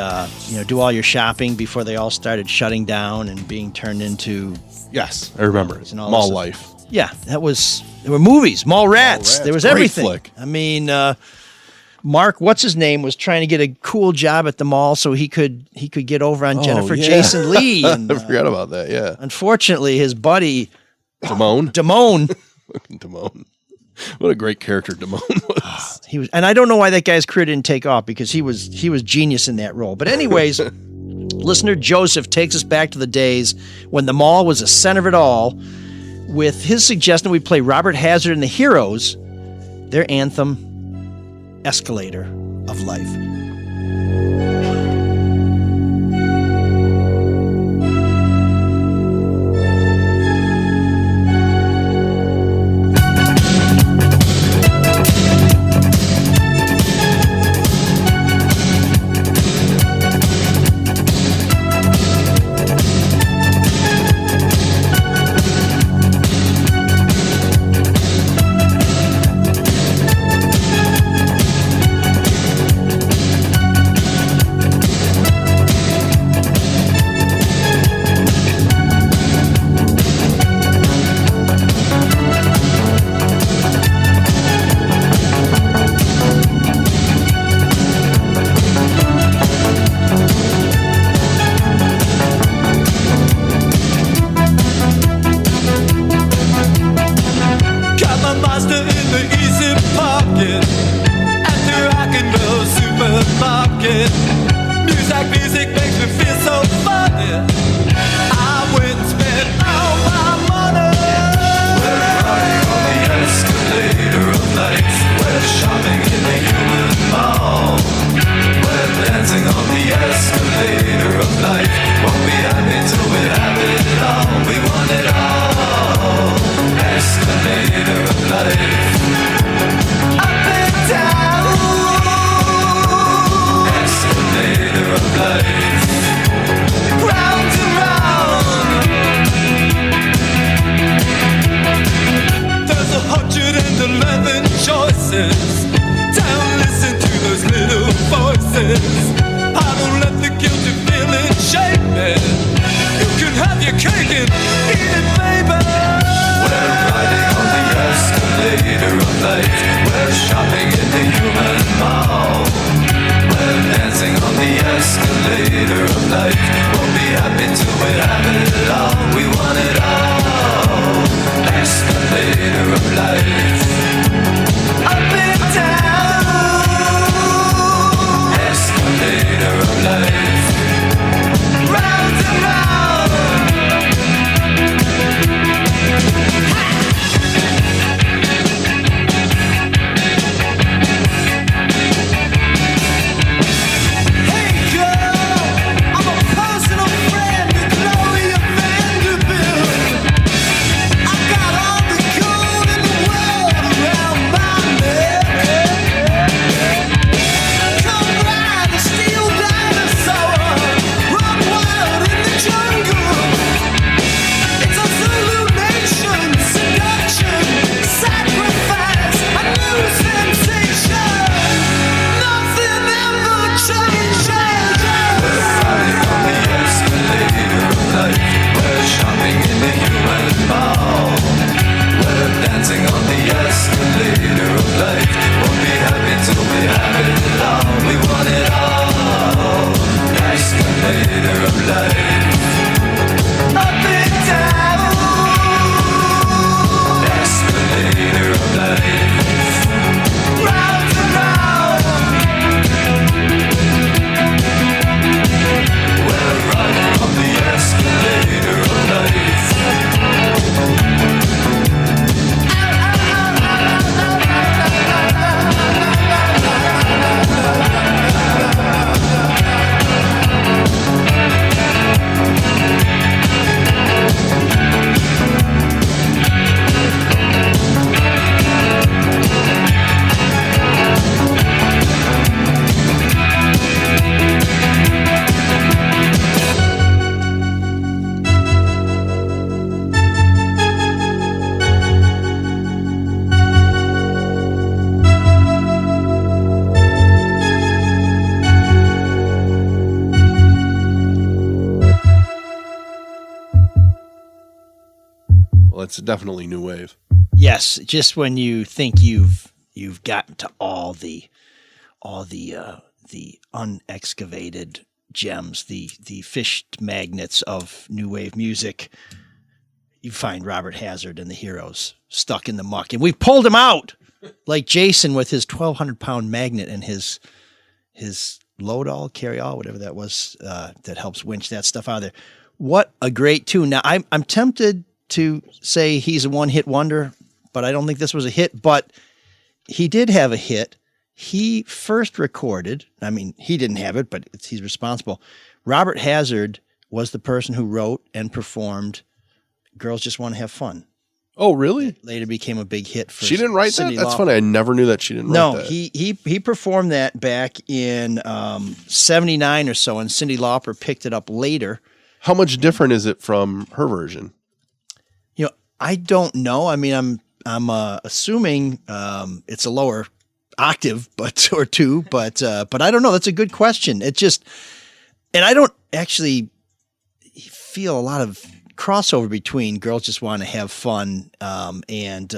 do all your shopping before they all started shutting down and being turned into. Yes, I remember it. Mall life. Yeah, there were movies, mall rats. There was Great everything. flick. I mean, Mark, what's his name, was trying to get a cool job at the mall so he could get over on Jennifer Jason Leigh. And, I forgot about that. Yeah. Unfortunately, his buddy Damone. Damone. What a great character Damone was. He was, and I don't know why that guy's career didn't take off, because he was genius in that role. But anyways, listener Joseph takes us back to the days when the mall was the center of it all, with his suggestion we play Robert Hazard and the Heroes, their anthem, Escalator of Life. Well, it's definitely new wave. Yes, just when you think you've gotten to all the unexcavated gems, the fished magnets of new wave music, you find Robert Hazard and the Heroes stuck in the muck, and we pulled him out like Jason with his 1,200-pound magnet and his load all, carry all, whatever that was, that helps winch that stuff out of there. What a great tune! Now I'm tempted to say he's a one-hit wonder, but I don't think this was a hit. But he did have a hit. He first recorded. I mean, he didn't have it, but he's responsible. Robert Hazard was the person who wrote and performed "Girls Just Want to Have Fun." Oh, really? It later became a big hit for. She didn't write that? That's funny. I never knew that she didn't write that. No, he performed that back in 79 or so, and Cyndi Lauper picked it up later. How much different is it from her version? You know, I don't know. I mean, I'm assuming it's a lower octave, or two, but I don't know. That's a good question. It just, and I don't actually feel a lot of crossover between "Girls Just Want to Have Fun" and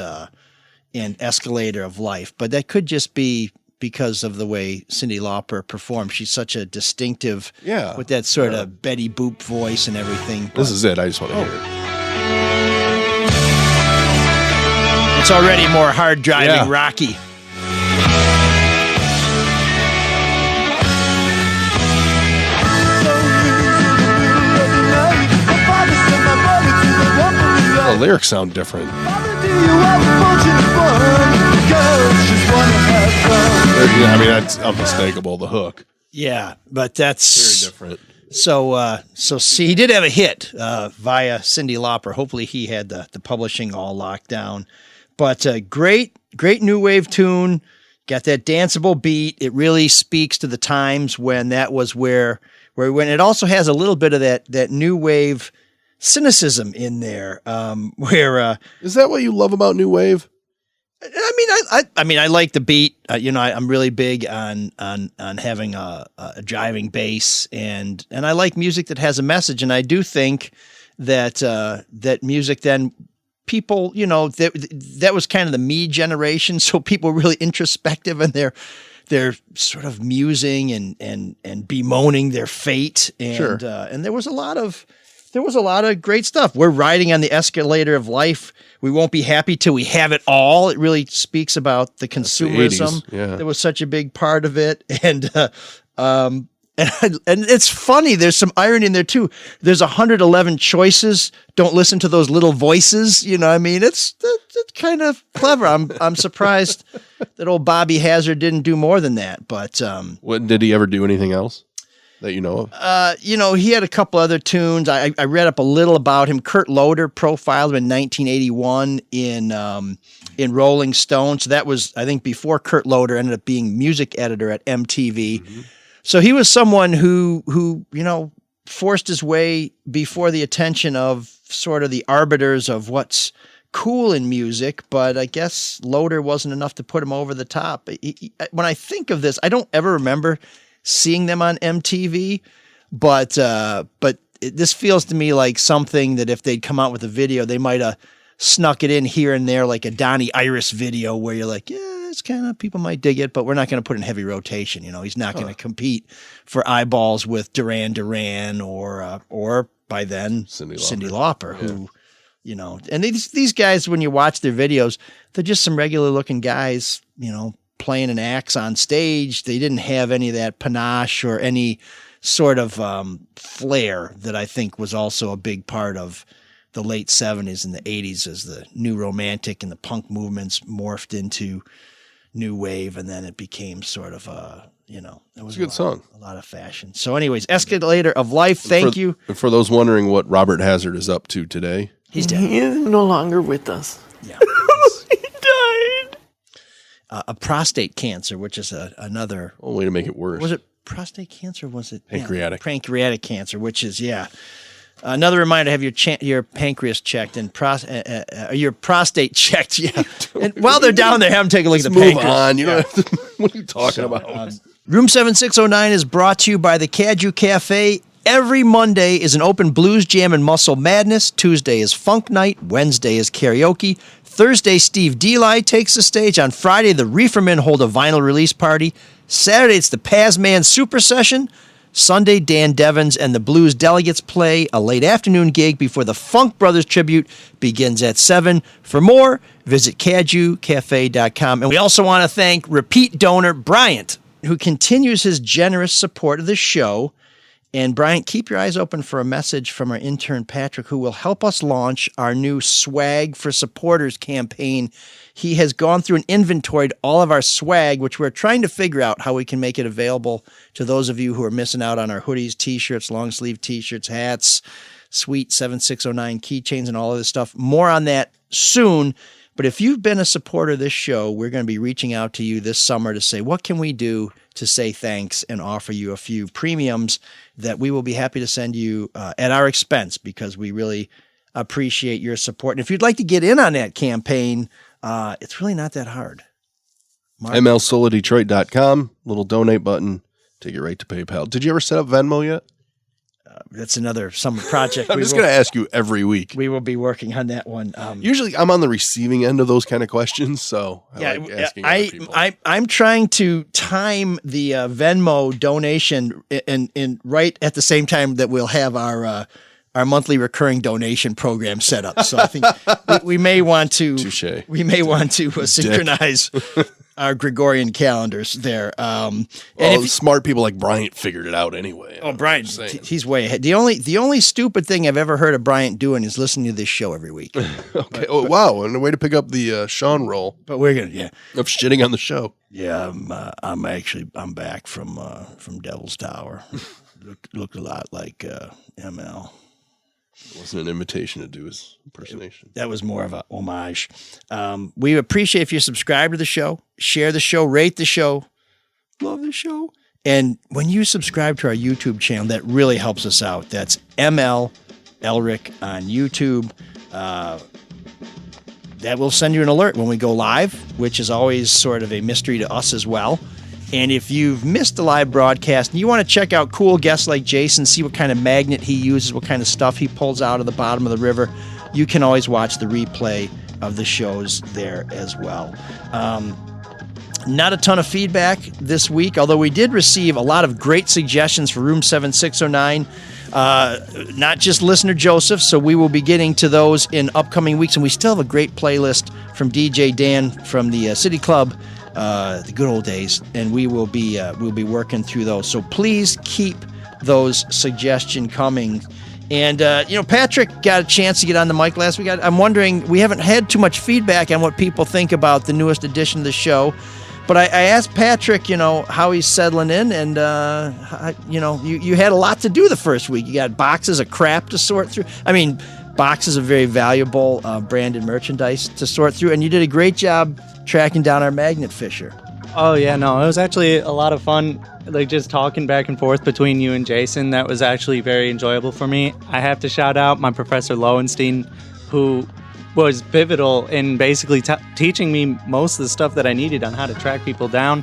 "Escalator of Life," but that could just be because of the way Cyndi Lauper performed. She's such a distinctive, with that sort of Betty Boop voice and everything. This is it. I just want to hear it. It's already more hard driving, rocky. The lyrics sound different. I mean, that's unmistakable, the hook. Yeah, but that's very different. So see, he did have a hit via Cyndi Lauper. Hopefully he had the publishing all locked down. But great new wave tune. Got that danceable beat. It really speaks to the times when that was where we went. It also has a little bit of that new wave cynicism in there. Where is that what you love about new wave? I mean, I like the beat. I'm really big on having a driving bass, and I like music that has a message. And I do think that that music then people, that was kind of the me generation. So people were really introspective, and they're sort of musing and bemoaning their fate. And and there was a lot of great stuff. We're riding on the escalator of life. We won't be happy till we have it all. It really speaks about the consumerism. That was such a big part of it. And it's funny. There's some irony in there too. There's 111 choices. Don't listen to those little voices. You know what I mean? It's kind of clever. I'm surprised that old Bobby Hazard didn't do more than that. But what, did he ever do anything else that you know of? He had a couple other tunes. I read up a little about him. Kurt Loder profiled him in 1981 in Rolling Stone. So that was, I think, before Kurt Loder ended up being music editor at MTV. Mm-hmm. So he was someone who forced his way before the attention of sort of the arbiters of what's cool in music. But I guess Loder wasn't enough to put him over the top. When I think of this, I don't ever remember seeing them on MTV, but this feels to me like something that if they'd come out with a video, they might have snuck it in here and there, like a Donnie Iris video where you're like, yeah, it's kind of, people might dig it, but we're not going to put it in heavy rotation. He's not going to compete for eyeballs with Duran Duran or by then Cyndi Lauper, who, and these guys, when you watch their videos, they're just some regular looking guys, playing an axe on stage. They didn't have any of that panache or any sort of flair that I think was also a big part of the late 70s and the 80s as the new romantic and the punk movements morphed into new wave, and then it became sort of it was a good song, a lot of fashion. So anyways, Escalator of Life, thank you. And for those wondering what Robert Hazard is up to today, he's dead. He is no longer with us. Yeah. He died. A prostate cancer, which is another... Oh, way to make it worse. Was it prostate cancer? Or was it... Pancreatic. Pancreatic cancer, which is, another reminder to have your pancreas checked and your prostate checked. Yeah. And while they're down there, have them take a look at the pancreas. Move on. You don't have to, what are you talking about? Room 7609 is brought to you by the Caju Cafe Every Monday is an open blues jam and muscle madness. Tuesday is funk night. Wednesday is karaoke. Thursday, Steve Deli takes the stage. On Friday, the Reefermen hold a vinyl release party. Saturday, it's the Pazman Super Session. Sunday, Dan Devins and the Blues Delegates play a late afternoon gig before the Funk Brothers tribute begins at 7. For more, visit cajucafe.com. And we also want to thank repeat donor Bryant, who continues his generous support of the show. And Bryant, keep your eyes open for a message from our intern Patrick, who will help us launch our new Swag for Supporters campaign. He has gone through and inventoried all of our swag, which we're trying to figure out how we can make it available to those of you who are missing out on our hoodies, t-shirts, long sleeve t-shirts, hats, sweet 7609 keychains, and all of this stuff. More on that soon. But if you've been a supporter of this show, we're going to be reaching out to you this summer to say, what can we do to say thanks and offer you a few premiums that we will be happy to send you at our expense, because we really appreciate your support. And if you'd like to get in on that campaign, it's really not that hard. MLSoloDetroit.com, little donate button, take it right to PayPal. Did you ever set up Venmo yet? That's another summer project. I'm just going to ask you every week. We will be working on that one. Usually I'm on the receiving end of those kind of questions, so I like asking other people. I'm trying to time the Venmo donation in right at the same time that we'll have our monthly recurring donation program set up. So I think we may want to Touché. We may want to synchronize our Gregorian calendars there. And smart people like Bryant figured it out anyway. Oh, Bryant, he's way ahead. The only stupid thing I've ever heard of Bryant doing is listening to this show every week. Okay. Wow. And a way to pick up the Shawn role. But we're gonna, of shitting on the show. Yeah, I'm back from Devil's Tower. Looked a lot like ML. It wasn't an invitation to do his impersonation. That was more of a homage. We appreciate if you subscribe to the show, share the show, rate the show, love the show. And when you subscribe to our YouTube channel, that really helps us out. That's ML Elric on YouTube. That will send you an alert when we go live, which is always sort of a mystery to us as well. And if you've missed the live broadcast and you want to check out cool guests like Jason, see what kind of magnet he uses, what kind of stuff he pulls out of the bottom of the river, you can always watch the replay of the shows there as well. Not a ton of feedback this week, although we did receive a lot of great suggestions for Room 7609. Not just listener Joseph, so we will be getting to those in upcoming weeks. And we still have a great playlist from DJ Dan from the City Club, the good old days, and we'll be working through those. So please keep those suggestions coming. And Patrick got a chance to get on the mic last week. I'm wondering, we haven't had too much feedback on what people think about the newest edition of the show. But I asked Patrick, how he's settling in, and you had a lot to do the first week. You got boxes of crap to sort through. I mean, boxes of very valuable branded merchandise to sort through, and you did a great job tracking down our magnet fisher. Oh yeah, no, it was actually a lot of fun, like just talking back and forth between you and Jason. That was actually very enjoyable for me. I have to shout out my Professor Lowenstein, who was pivotal in basically teaching me most of the stuff that I needed on how to track people down.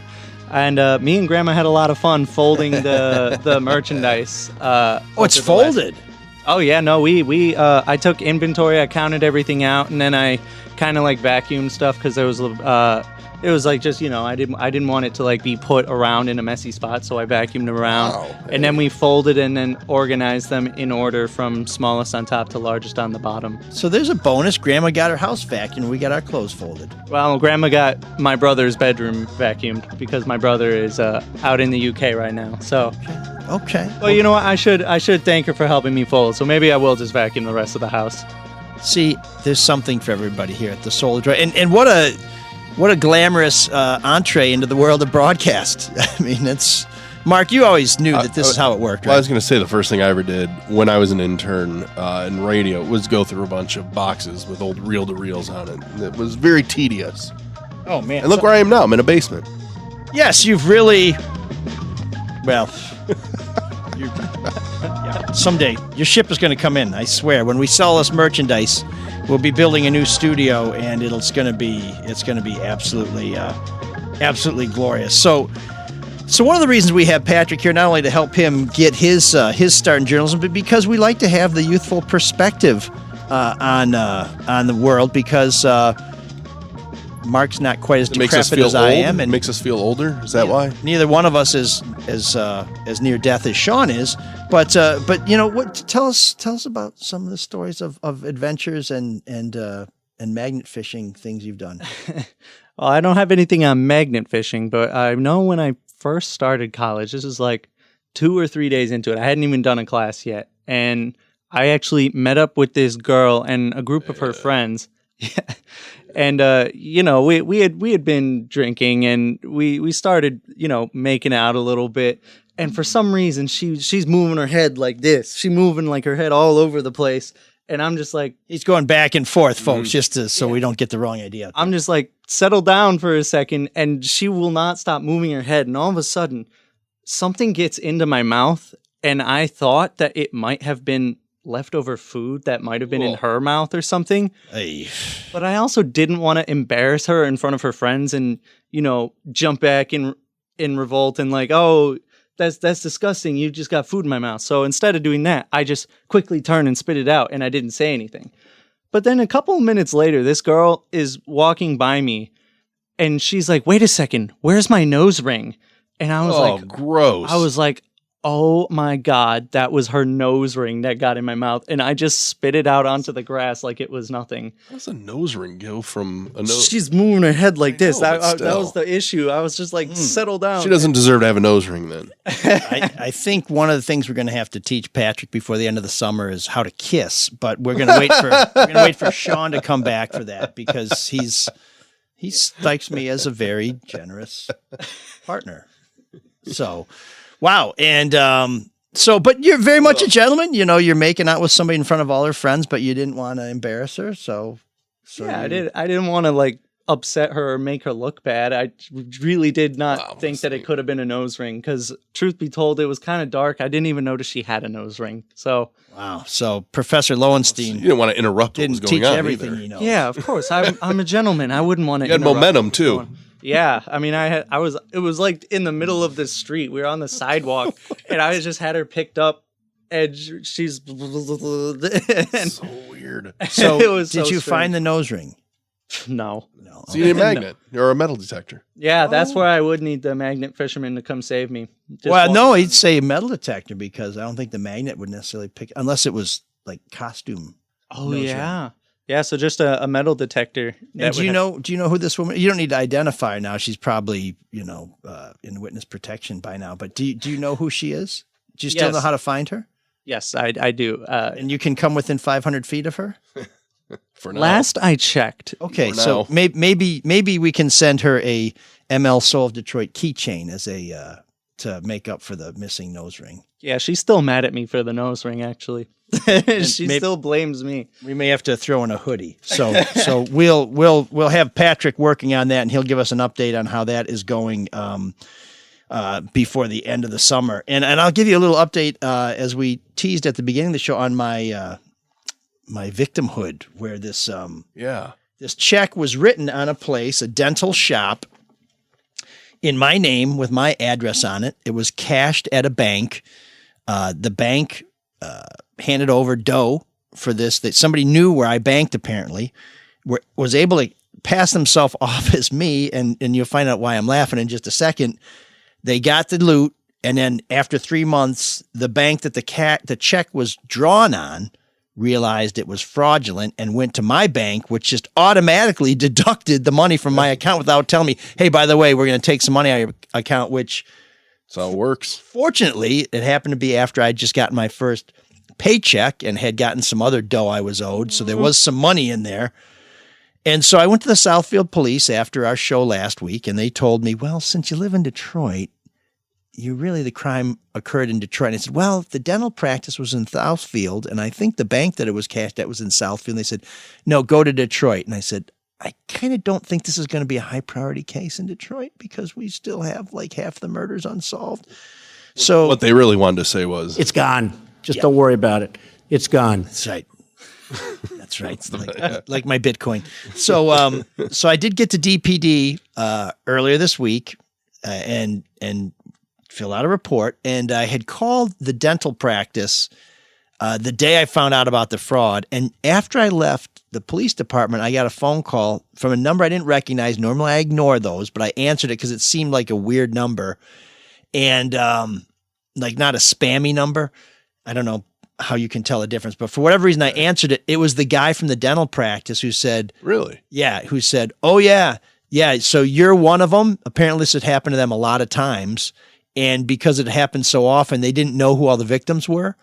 And me and Grandma had a lot of fun folding the merchandise. It's folded? Oh yeah, no, I took inventory, I counted everything out, and then I kind of like vacuumed stuff because there was it was like just, I didn't want it to like be put around in a messy spot, so I vacuumed them around. Wow. And then we folded and then organized them in order from smallest on top to largest on the bottom. So there's a bonus. Grandma got her house vacuumed. We got our clothes folded. Well, Grandma got my brother's bedroom vacuumed because my brother is out in the UK right now. So. Okay. Well, you know what? I should thank her for helping me fold. So maybe I will just vacuum the rest of the house. See, there's something for everybody here at the Soul of Detroit. And what a glamorous entree into the world of broadcast. I mean, it's Mark, you always knew that this is how it worked, right? Well, I was going to say the first thing I ever did when I was an intern in radio was go through a bunch of boxes with old reel-to-reels on it. And it was very tedious. Oh, man. And look where I am now. I'm in a basement. Yes, you've really... Well... Someday, your ship is going to come in, I swear. When we sell this merchandise, we'll be building a new studio, and it's going to be absolutely glorious. So So one of the reasons we have Patrick here, not only to help him get his start in journalism, but because we like to have the youthful perspective on the world. Because Mark's not quite as decrepit as I am, and makes us feel older. Is that why? Neither one of us is as near death as Shawn is. But what? Tell us about some of the stories of adventures and magnet fishing things you've done. Well, I don't have anything on magnet fishing, but I know when I first started college, this is like 2 or 3 days into it. I hadn't even done a class yet. And I actually met up with this girl and a group of her friends. And, we had been drinking and we started, making out a little bit. And for some reason, she's moving her head like this. She's moving like her head all over the place. And I'm just like... He's going back and forth, folks, so we don't get the wrong idea. I'm just like, settle down for a second, and she will not stop moving her head. And all of a sudden, something gets into my mouth, and I thought that it might have been leftover food that might have been in her mouth or something. Hey. But I also didn't want to embarrass her in front of her friends and, jump back in revolt and like, oh... That's disgusting. You just got food in my mouth. So instead of doing that, I just quickly turned and spit it out, and I didn't say anything. But then a couple of minutes later, this girl is walking by me, and she's like, wait a second, where's my nose ring? And I was like, gross. I was like, oh my God, that was her nose ring that got in my mouth. And I just spit it out onto the grass like it was nothing. How does a nose ring go from a nose? She's moving her head like this. That was the issue. I was just like, settle down. She doesn't deserve to have a nose ring then. I think one of the things we're going to have to teach Patrick before the end of the summer is how to kiss. But we're going to wait for Shawn to come back for that, because he strikes me as a very generous partner. So... Wow. And but you're very much a gentleman. You're making out with somebody in front of all her friends, but you didn't want to embarrass her. So yeah, I didn't want to like upset her or make her look bad. I really did not think that it could have been a nose ring, because truth be told, it was kind of dark. I didn't even notice she had a nose ring. So wow. So Professor Lowenstein, you didn't want to interrupt what was going on. Everything either. you know. Yeah, of course. I'm a gentleman. I wouldn't want to. You had momentum too. Yeah, I mean, it was like in the middle of the street. We were on the sidewalk, and I just had her picked up, and she's so weird. So did you find the nose ring? No. So you need a magnet or a metal detector. Yeah, that's where I would need the magnet fisherman to come save me. He'd say metal detector, because I don't think the magnet would necessarily pick, unless it was like costume. Oh yeah. Ring. Yeah, so just a metal detector. And do you know who this woman? You don't need to identify her now. She's probably in witness protection by now. But do you know who she is? Do you still know how to find her? Yes, I do. And you can come within 500 feet of her. For now. Last I checked. Okay, so maybe we can send her a ML Soul of Detroit keychain as a to make up for the missing nose ring. Yeah, she's still mad at me for the nose ring. Actually, she still blames me. We may have to throw in a hoodie. So we'll have Patrick working on that, and he'll give us an update on how that is going before the end of the summer. And I'll give you a little update as we teased at the beginning of the show on my my victimhood, where this this check was written on a place, a dental shop, in my name with my address on it. It was cashed at a bank. The bank handed over dough for this that somebody knew where I banked, apparently, was able to pass themselves off as me, and you'll find out why I'm laughing in just a second. They got the loot, and then after 3 months, the bank that the check was drawn on realized it was fraudulent and went to my bank, which just automatically deducted the money from my account without telling me, hey, by the way, we're going to take some money out of your account, which... That's how it works. Fortunately, it happened to be after I'd just gotten my first paycheck and had gotten some other dough I was owed, so there was some money in there. And so I went to the Southfield police after our show last week, and they told me, well, since you live in Detroit, the crime occurred in Detroit. And I said, well, the dental practice was in Southfield, and I think the bank that it was cashed at was in Southfield. And they said, no, go to Detroit. And I said, I kind of don't think this is going to be a high priority case in Detroit, because we still have like half the murders unsolved. So what they really wanted to say was, it's gone. Just don't worry about it. It's gone. That's right. That's right. Like my Bitcoin. So so I did get to DPD earlier this week, and fill out a report, and I had called the dental practice the day I found out about the fraud. And after I left the police department, I got a phone call from a number I didn't recognize. Normally I ignore those, but I answered it because it seemed like a weird number and like not a spammy number. I don't know how you can tell the difference, but for whatever reason I answered it. It was the guy from the dental practice who said, really? Yeah. Who said, oh yeah. Yeah. So you're one of them. Apparently this had happened to them a lot of times. And because it happened so often, they didn't know who all the victims were.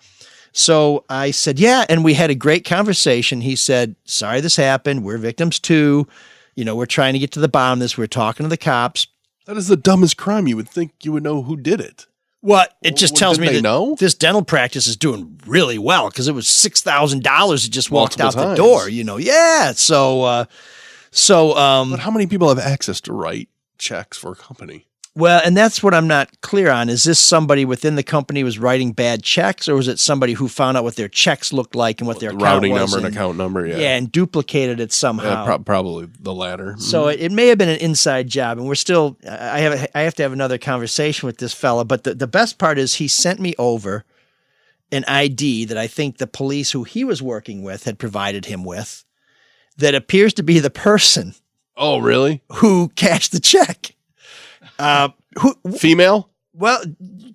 So I said, yeah. And we had a great conversation. He said, sorry, this happened. We're victims too. You know, we're trying to get to the bottom of this. We're talking to the cops. That is the dumbest crime. You would think you would know who did it. Well, it just tells me that this dental practice is doing really well because it was $6,000 that just walked out the door, you know? Yeah. But how many people have access to write checks for a company? Well, and that's what I'm not clear on. Is this somebody within the company was writing bad checks, or was it somebody who found out what their checks looked like and what their account routing was number and account number? Yeah. Yeah, and duplicated it somehow. Yeah, probably the latter. So it may have been an inside job, and we're still. I have to have another conversation with this fella. But the best part is he sent me over an ID that I think the police who he was working with had provided him with, that appears to be the person. Oh, really? Who cashed the check? Female? Well,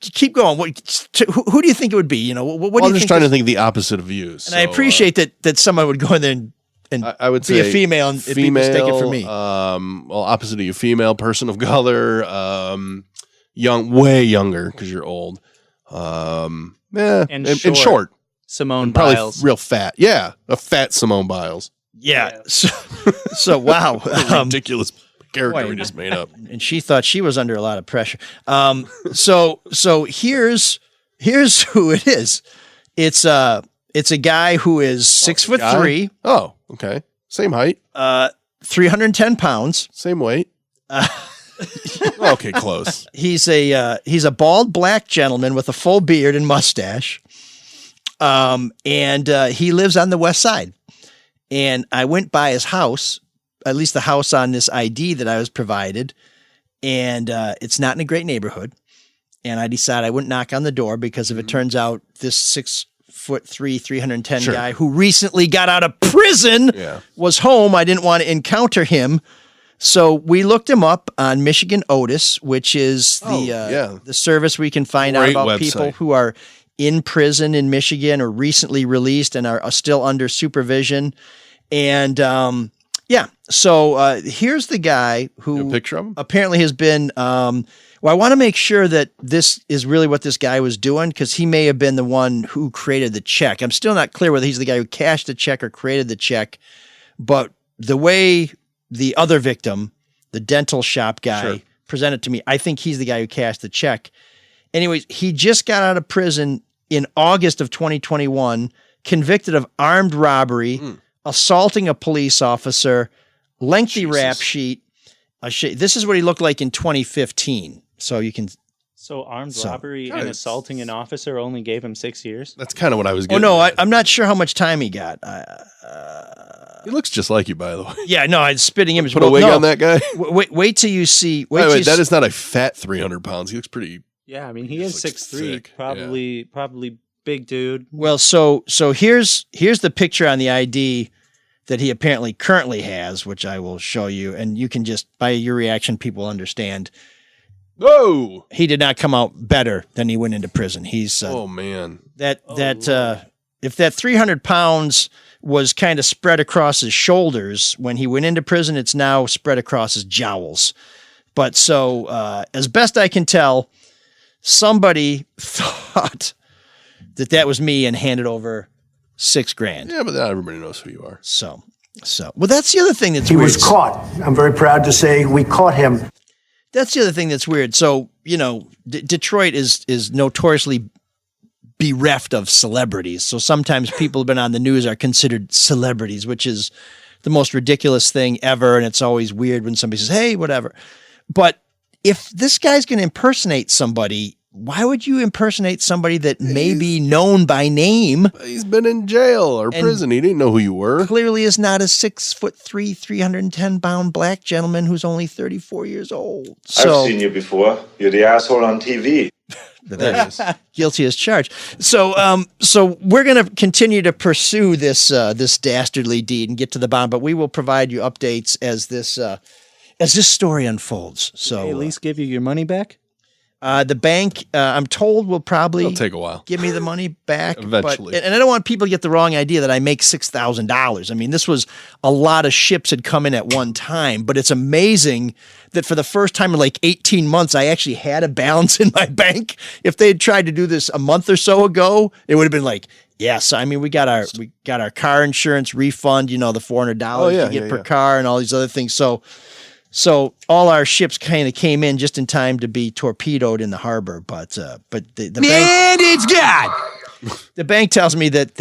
keep going. Who do you think it would be? You know, what do you I'm just think trying to think the opposite of you. And I appreciate that someone would go in there and I would be say a female and it'd be mistaken for me. Well, opposite of you, female, person of color, young, way younger because you're old. And short. Simone probably Biles. Real fat. Yeah, a fat Simone Biles. Yeah. So wow. Ridiculous character we just made up. And she thought she was under a lot of pressure. So here's who it is. It's a guy who is 6'3". Oh, okay. Same height. 310 pounds. Same weight. Okay, close. He's a bald black gentleman with a full beard and mustache. And he lives on the west side. And I went by his house, at least the house on this ID that I was provided, and it's not in a great neighborhood. And I decided I wouldn't knock on the door because if it turns out this 6'3", 310 guy who recently got out of prison was home, I didn't want to encounter him. So we looked him up on Michigan Otis, which is the service where you can find out about people who are in prison in Michigan or recently released and are still under supervision. And so here's the guy who picture of him? Apparently has been, I want to make sure that this is really what this guy was doing because he may have been the one who created the check. I'm still not clear whether he's the guy who cashed the check or created the check, but the way the other victim, the dental shop guy, presented to me, I think he's the guy who cashed the check. Anyways, he just got out of prison in August of 2021, convicted of armed robbery, assaulting a police officer, lengthy rap sheet. This is what he looked like in 2015. So you can. So armed robbery and assaulting an officer only gave him 6 years? That's kind of what I was getting. Oh, no, I'm not sure how much time he got. He looks just like you, by the way. Yeah, no, I'm spitting image. Put a wig on that guy? Wait till you see. Wait, that is not a fat 300 pounds. He looks pretty. Yeah, I mean, he is 6'3", probably big dude. Well, so here's the picture on the ID that he apparently currently has, which I will show you, and you can just, by your reaction, people understand. Whoa! He did not come out better than he went into prison. He's oh man, if that 300 pounds was kind of spread across his shoulders when he went into prison, it's now spread across his jowls. But so as best I can tell, somebody thought that was me and handed over $6,000. Yeah, but not everybody knows who you are. So well, that's the other thing that's weird. He was caught. I'm very proud to say we caught him. That's the other thing that's weird. So, you know, Detroit is notoriously bereft of celebrities. So sometimes people who've been on the news are considered celebrities, which is the most ridiculous thing ever. And it's always weird when somebody says, hey, whatever. But if this guy's going to impersonate somebody, why would you impersonate somebody that may be known by name? He's been in jail or prison. He didn't know who you were. Clearly is not a 6'3", 310-pound black gentleman who's only 34 years old. So, I've seen you before. You're the asshole on TV. Guilty as charged. So, so we're going to continue to pursue this dastardly deed and get to the bottom, but we will provide you updates as this story unfolds. So, They at least give you your money back. The bank, I'm told, will probably It'll take a while. give me the money back Eventually. and I don't want people to get the wrong idea that I make $6,000. I mean, this was a lot of ships had come in at one time, but it's amazing that for the first time in like 18 months, I actually had a balance in my bank. If they had tried to do this a month or so ago, it would have been like, yes. I mean, we got our car insurance refund, the $400 you get per car and all these other things. So all our ships kind of came in just in time to be torpedoed in the harbor, but the bank, it's God. The bank tells me that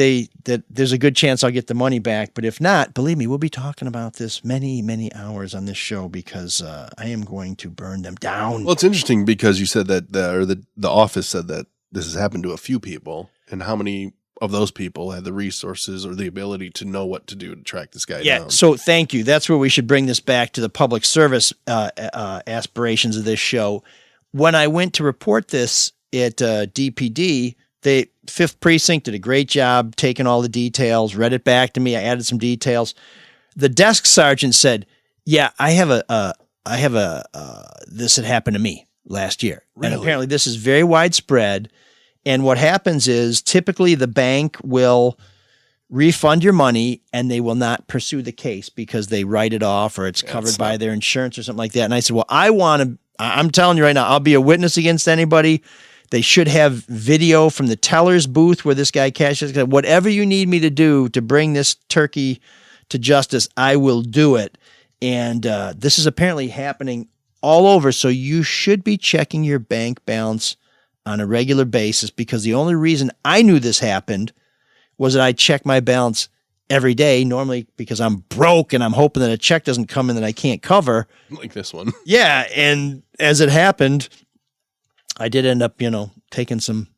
there's a good chance I'll get the money back, but if not, believe me, we'll be talking about this many hours on this show because I am going to burn them down. Well, it's interesting because you said that the office said that this has happened to a few people, and how many of those people had the resources or the ability to know what to do to track this guy down. So thank you. That's where we should bring this back to the public service aspirations of this show. When I went to report this at DPD, the 5th Precinct did a great job taking all the details, read it back to me. I added some details. The desk sergeant said, yeah, I have this had happened to me last year. Really? And apparently this is very widespread. And what happens is typically the bank will refund your money and they will not pursue the case because they write it off or it's covered by their insurance or something like that. And I said, well, I'm telling you right now, I'll be a witness against anybody. They should have video from the teller's booth where this guy cashes. Whatever you need me to do to bring this turkey to justice, I will do it. And this is apparently happening all over. So you should be checking your bank balance on a regular basis, because the only reason I knew this happened was that I check my balance every day, normally because I'm broke and I'm hoping that a check doesn't come in that I can't cover. Like this one. Yeah. And as it happened, I did end up, taking some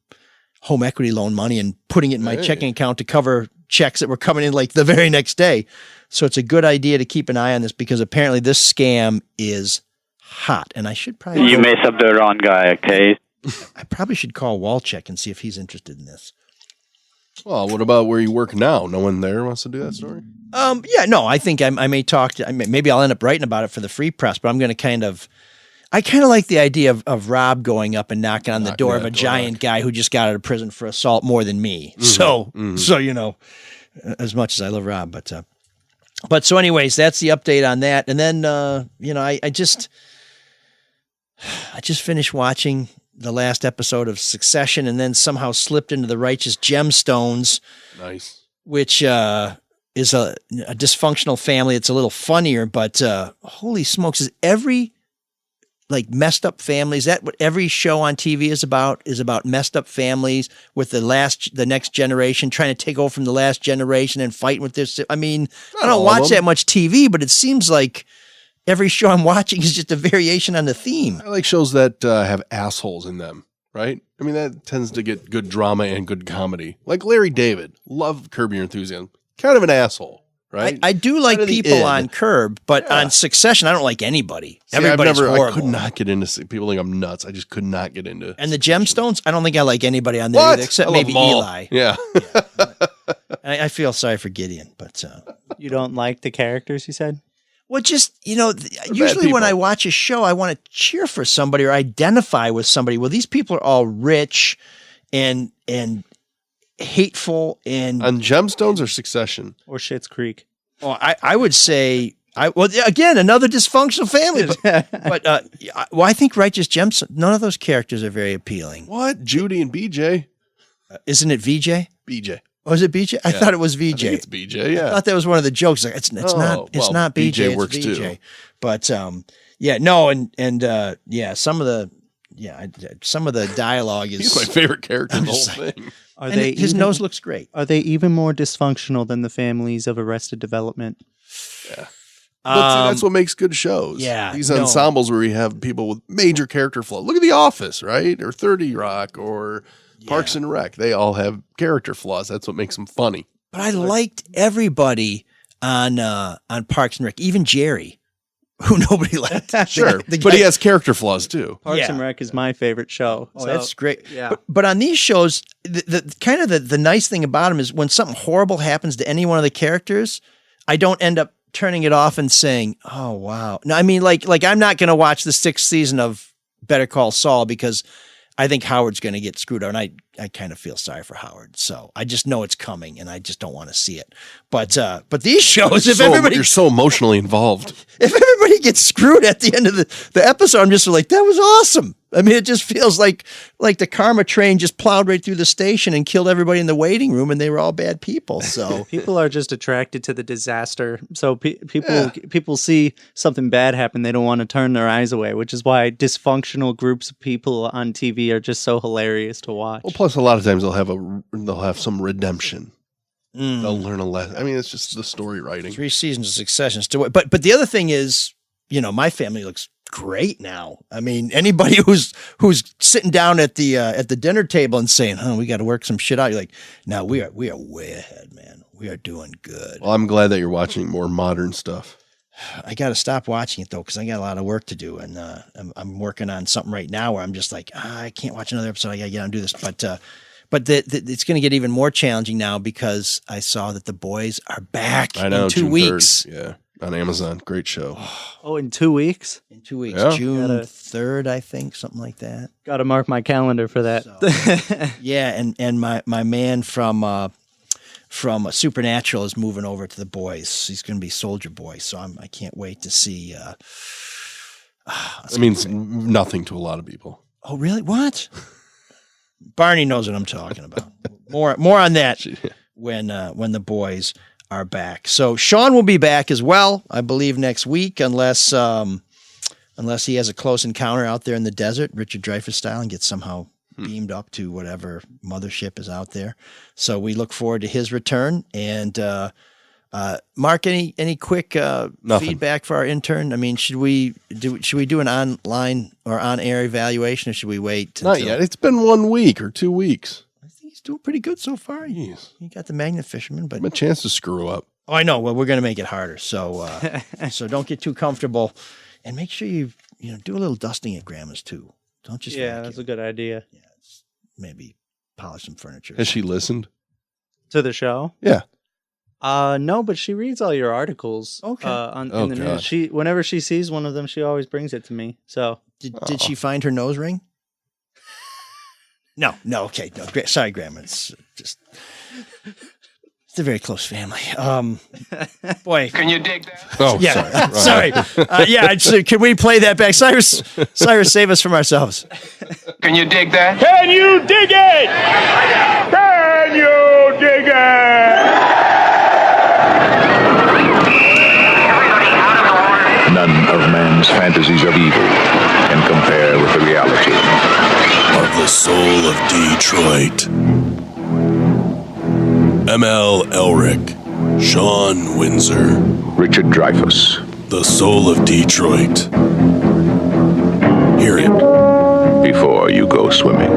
home equity loan money and putting it in my checking account to cover checks that were coming in like the very next day. So it's a good idea to keep an eye on this because apparently this scam is hot. And I should probably... You mess up the wrong guy, okay? I probably should call Walcheck and see if he's interested in this. Well, what about where you work now? No one there wants to do that story? Yeah, no, I think I may talk to, maybe I'll end up writing about it for the Free Press, but I'm going to I kind of like the idea of Rob going up and knocking on the door of a giant guy who just got out of prison for assault more than me. Mm-hmm. So, as much as I love Rob, but so anyways, that's the update on that. And then, I just finished watching the last episode of Succession and then somehow slipped into the Righteous Gemstones. Nice. Which is a dysfunctional family. It's a little funnier, but holy smokes, is every messed up families. That what every show on TV is about messed up families with the next generation trying to take over from the last generation and fighting with this. I mean, I don't watch that much TV, but it seems like every show I'm watching is just a variation on the theme. I like shows that have assholes in them, right? I mean, that tends to get good drama and good comedy. Like Larry David, love Curb Your Enthusiasm. Kind of an asshole, right? I do like people on Curb, but on Succession, I don't like anybody. See, Everybody's horrible. I could not get into people think I'm nuts. I just could not get into. And the Gemstones, I don't think I like anybody on there either, except maybe Eli. Yeah. I feel sorry for Gideon, but you don't like the characters, you said? Well, just, usually when I watch a show, I want to cheer for somebody or identify with somebody. Well, these people are all rich and hateful and... On Gemstones or Succession? Or Schitt's Creek. Oh, I would say... again, another dysfunctional family. But I think Righteous Gemstones, none of those characters are very appealing. What? Judy and BJ? Isn't it VJ? BJ. Oh, is it BJ? I thought it was VJ. I think it's BJ, yeah. I thought that was one of the jokes. Like, it's not BJ. BJ it's works VJ. too. But some of the dialogue is... He's my favorite character in the whole thing. His nose looks great. Are they even more dysfunctional than the families of Arrested Development? Yeah. But see, that's what makes good shows. Yeah, These ensembles where you have people with major character flaws. Look at The Office, right? Or 30 Rock or Parks and Rec. They all have character flaws. That's what makes them funny. But I liked everybody on Parks and Rec, even Jerry, who nobody liked. Sure, but he has character flaws too. Parks and Rec is my favorite show. Oh, that's great. Yeah. But on these shows, the nice thing about them is when something horrible happens to any one of the characters, I don't end up turning it off and saying, "Oh wow." No, I mean, like I'm not going to watch the 6th season of Better Call Saul because I think Howard's going to get screwed up, and I kind of feel sorry for Howard. So I just know it's coming, and I just don't want to see it. But these shows, you're so emotionally involved. If everybody gets screwed at the end of the episode, I'm just like, that was awesome. I mean, it just feels like the karma train just plowed right through the station and killed everybody in the waiting room, and they were all bad people. So people are just attracted to the disaster. So people see something bad happen, they don't want to turn their eyes away, which is why dysfunctional groups of people on TV are just so hilarious to watch. Well, plus a lot of times they'll have some redemption. They'll learn a lesson. I mean, it's just the story writing. 3 seasons of Succession. But the other thing is, my family looks great now. I mean, anybody who's sitting down at the dinner table and saying, "Oh, we got to work some shit out," you're like, "No, we are way ahead, man. We are doing good." Well, I'm glad that you're watching more modern stuff. I got to stop watching it though because I got a lot of work to do, and I'm working on something right now where I'm just like, I can't watch another episode. I got to get on and do this, but it's going to get even more challenging now because I saw that The Boys are back in 2 weeks. 3rd, yeah. On Amazon. Great show. Oh, in 2 weeks? In 2 weeks. Yeah. June 3rd, I think, something like that. Got to mark my calendar for that. So, yeah, and my man from Supernatural is moving over to The Boys. He's going to be Soldier Boy, so I can't wait to see. That means nothing to a lot of people. Oh, really? What? Barney knows what I'm talking about. More on that when The Boys are back. So Shawn will be back as well, I believe, next week, unless he has a close encounter out there in the desert, Richard Dreyfuss style, and gets somehow beamed up to whatever mothership is out there. So we look forward to his return. And Mark, any quick feedback for our intern? I mean, should we do an online or on-air evaluation, or should we wait? Not yet. It's been 1 week or 2 weeks. He's doing pretty good so far. He got the Magnet Fisherman, but a chance to screw up. Oh, I know. Well, we're going to make it harder. So so don't get too comfortable, and make sure you do a little dusting at Grandma's too. Don't just that's a good idea. Yeah, maybe polish some furniture. Has she listened to the show? Yeah. No, but she reads all your articles. Okay. In the news. Whenever she sees one of them, she always brings it to me. So did she find her nose ring? No. Okay. No. Sorry, Grandma. It's a very close family. Boy, can you dig that? Oh, yeah. Sorry. Can we play that back? Cyrus, save us from ourselves. Can you dig that? Can you dig it? Can you dig it? None of man's fantasies of evil can compare with the reality of the soul of Detroit. M.L. Elric, Shawn Windsor, Richard Dreyfuss. The soul of Detroit. Hear it before you go swimming.